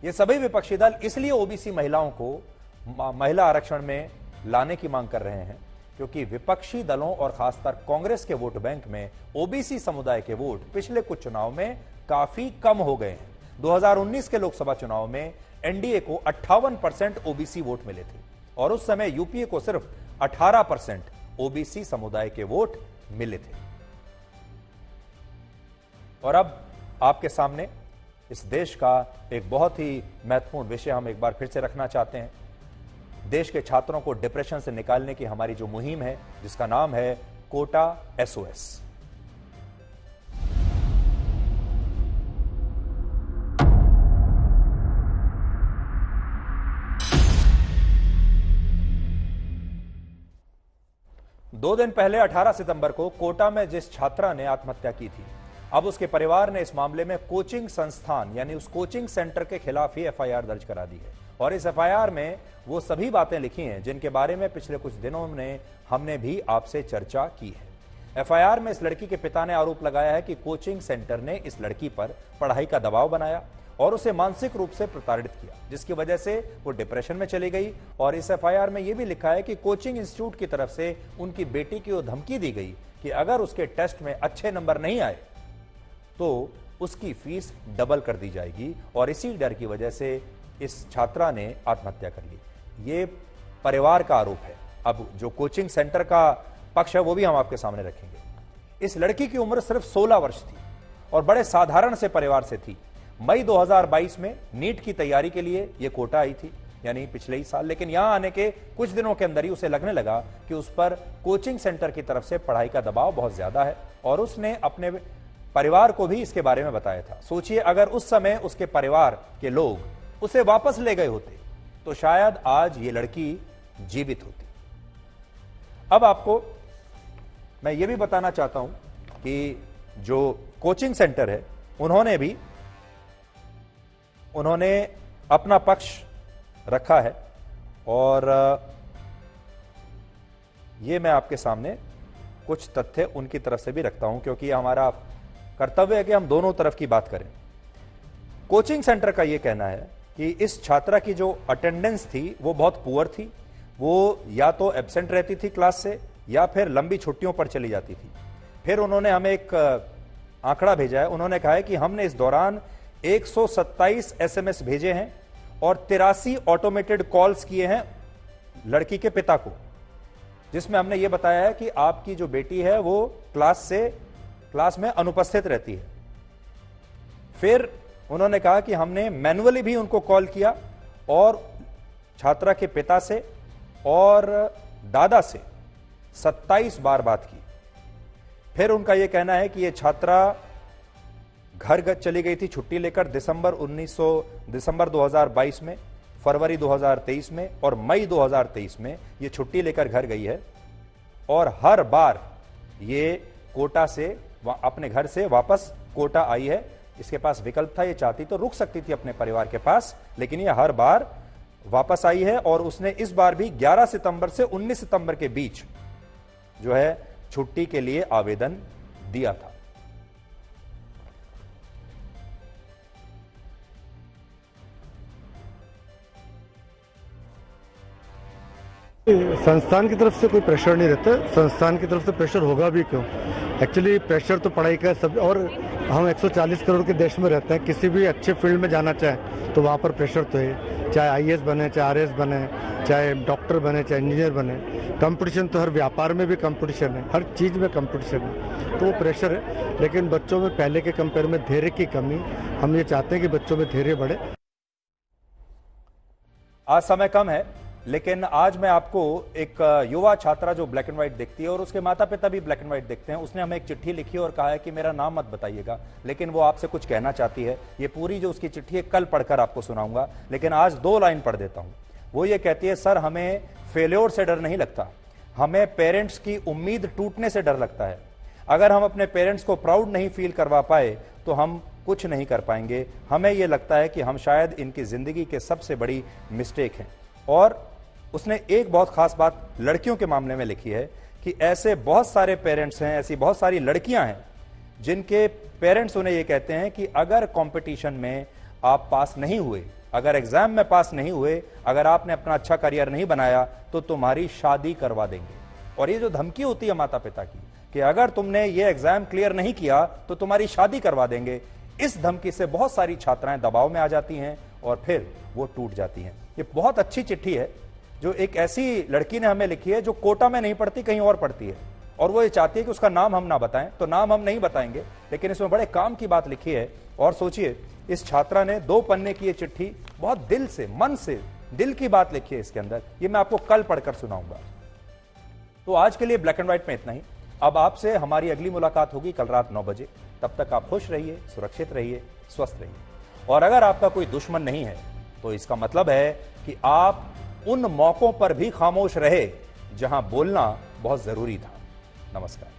ये सभी विपक्षी दल इसलिए ओबीसी महिलाओं को महिला आरक्षण में लाने की मांग कर रहे हैं क्योंकि विपक्षी दलों और खासकर कांग्रेस के वोट बैंक में ओबीसी समुदाय के वोट पिछले कुछ चुनाव में काफी कम हो गए हैं। 2019 के लोकसभा चुनाव में एनडीए को 58% ओबीसी वोट मिले थे और उस समय यूपीए को सिर्फ 18% ओबीसी समुदाय के वोट मिले थे। और अब आपके सामने इस देश का एक बहुत ही महत्वपूर्ण विषय हम एक बार फिर से रखना चाहते हैं। देश के छात्रों को डिप्रेशन से निकालने की हमारी जो मुहिम है, जिसका नाम है कोटा SOS। दो दिन पहले 18 सितंबर को कोटा में जिस छात्रा ने आत्महत्या की थी, अब उसके परिवार ने इस मामले में कोचिंग संस्थान यानी उस कोचिंग सेंटर के खिलाफ ही FIR दर्ज करा दी है। और इस FIR में वो सभी बातें लिखी हैं जिनके बारे में पिछले कुछ दिनों में हमने भी आपसे चर्चा की है। FIR में इस लड़की के पिता ने आरोप लगाया है कि कोचिंग सेंटर ने इस लड़की पर पढ़ाई का दबाव बनाया और उसे मानसिक रूप से प्रताड़ित किया, जिसकी वजह से वो डिप्रेशन में चली गई। और इस FIR में यह भी लिखा है कि कोचिंग इंस्टीट्यूट की तरफ से उनकी बेटी की धमकी दी गई कि अगर उसके टेस्ट में अच्छे नंबर नहीं आए तो उसकी फीस डबल कर दी जाएगी। और इसी डर की वजह से इस छात्रा ने आत्महत्या कर ली। ये परिवार का आरोप है। अब जो कोचिंग सेंटर का पक्ष है वो भी हम आपके सामने रखेंगे। इस लड़की की उम्र सिर्फ 16 वर्ष थी और बड़े साधारण से परिवार से थी। मई 2022 में नीट की तैयारी के लिए यह कोटा आई थी, यानी पिछले ही साल। लेकिन यहां आने के कुछ दिनों के अंदर ही उसे लगने लगा कि उस पर कोचिंग सेंटर की तरफ से पढ़ाई का दबाव बहुत ज्यादा है और उसने अपने परिवार को भी इसके बारे में बताया था। सोचिए, अगर उस समय उसके परिवार के लोग उसे वापस ले गए होते तो शायद आज ये लड़की जीवित होती। अब आपको मैं ये भी बताना चाहता हूं कि जो कोचिंग सेंटर है उन्होंने अपना पक्ष रखा है और ये मैं आपके सामने कुछ तथ्य उनकी तरफ से भी रखता हूं क्योंकि हमारा कर्तव्य है कि हम दोनों तरफ की बात करें। कोचिंग सेंटर का यह कहना है कि इस छात्रा की जो अटेंडेंस थी वो बहुत पुअर थी। वो या तो एब्सेंट रहती थी क्लास से या फिर लंबी छुट्टियों पर चली जाती थी। फिर उन्होंने हमें एक आंकड़ा भेजा है। उन्होंने कहा है कि हमने इस दौरान 127 SMS भेजे हैं और 83 ऑटोमेटेड कॉल्स किए हैं लड़की के पिता को, जिसमें हमने यह बताया है कि आपकी जो बेटी है वो क्लास में अनुपस्थित रहती है। फिर उन्होंने कहा कि हमने मैन्युअली भी उनको कॉल किया और छात्रा के पिता से और दादा से 27 बार बात की। फिर उनका यह कहना है कि यह छात्रा घर चली गई थी छुट्टी लेकर दिसंबर 2022 में, फरवरी 2023 में और मई 2023 में ये छुट्टी लेकर घर गई है और हर बार ये कोटा से अपने घर से वापस कोटा आई है। इसके पास विकल्प था, ये चाहती तो रुक सकती थी अपने परिवार के पास, लेकिन ये हर बार वापस आई है और उसने इस बार भी 11 सितंबर से 19 सितंबर के बीच जो है छुट्टी के लिए आवेदन दिया था। संस्थान की तरफ से कोई प्रेशर नहीं रहता, संस्थान की तरफ से प्रेशर होगा भी क्यों। एक्चुअली प्रेशर तो पढ़ाई का सब, और हम 140 करोड़ के देश में रहते हैं, किसी भी अच्छे फील्ड में जाना चाहे तो वहाँ पर प्रेशर तो है, चाहे IAS बने, चाहे RS बने, चाहे डॉक्टर बने, चाहे इंजीनियर बने। कंपटीशन तो हर व्यापार में भी कंपटीशन है, हर चीज़ में कंपटीशन है, तो वो प्रेशर है। लेकिन बच्चों में पहले के कंपेयर में धैर्य की कमी, हम ये चाहते हैं कि बच्चों में धैर्य बढ़े। आज समय कम है, लेकिन आज मैं आपको एक युवा छात्रा जो ब्लैक एंड व्हाइट देखती है और उसके माता पिता भी ब्लैक एंड व्हाइट देखते हैं, उसने हमें एक चिट्ठी लिखी और कहा है कि मेरा नाम मत बताइएगा, लेकिन वो आपसे कुछ कहना चाहती है। ये पूरी जो उसकी चिट्ठी है कल पढ़कर आपको सुनाऊंगा, लेकिन आज 2 लाइन पढ़ देता हूं। वो ये कहती है, सर हमें फेल्योर से डर नहीं लगता, हमें पेरेंट्स की उम्मीद टूटने से डर लगता है। अगर हम अपने पेरेंट्स को प्राउड नहीं फील करवा पाए तो हम कुछ नहीं कर पाएंगे। हमें यह लगता है कि हम शायद इनकी जिंदगी के सबसे बड़ी मिस्टेक हैं। और उसने एक बहुत खास बात लड़कियों के मामले में लिखी है कि ऐसे बहुत सारे पेरेंट्स हैं, ऐसी बहुत सारी लड़कियां हैं जिनके पेरेंट्स उन्हें यह कहते हैं कि अगर कंपटीशन में आप पास नहीं हुए, अगर एग्जाम में पास नहीं हुए, अगर आपने अपना अच्छा करियर नहीं बनाया तो तुम्हारी शादी करवा देंगे। और ये जो धमकी होती है माता पिता की कि अगर तुमने ये एग्जाम क्लियर नहीं किया तो तुम्हारी शादी करवा देंगे, इस धमकी से बहुत सारी छात्राएं दबाव में आ जाती हैं और फिर वो टूट जाती हैं। ये बहुत अच्छी चिट्ठी है जो एक ऐसी लड़की ने हमें लिखी है जो कोटा में नहीं पढ़ती, कहीं और पढ़ती है, और वो ये चाहती है कि उसका नाम हम ना बताएं, तो नाम हम नहीं बताएंगे, लेकिन इसमें बड़े काम की बात लिखी है। और सोचिए, इस छात्रा ने 2 पन्ने की ये चिट्ठी बहुत दिल से, मन से, दिल की बात लिखी है इसके अंदर। ये मैं आपको कल पढ़कर सुनाऊंगा। तो आज के लिए ब्लैक एंड व्हाइट में इतना ही। अब आपसे हमारी अगली मुलाकात होगी कल रात 9 बजे। तब तक आप खुश रहिए, सुरक्षित रहिए, स्वस्थ रहिए। और अगर आपका कोई दुश्मन नहीं है तो इसका मतलब है कि आप उन मौकों पर भी खामोश रहे जहां बोलना बहुत जरूरी था। नमस्कार।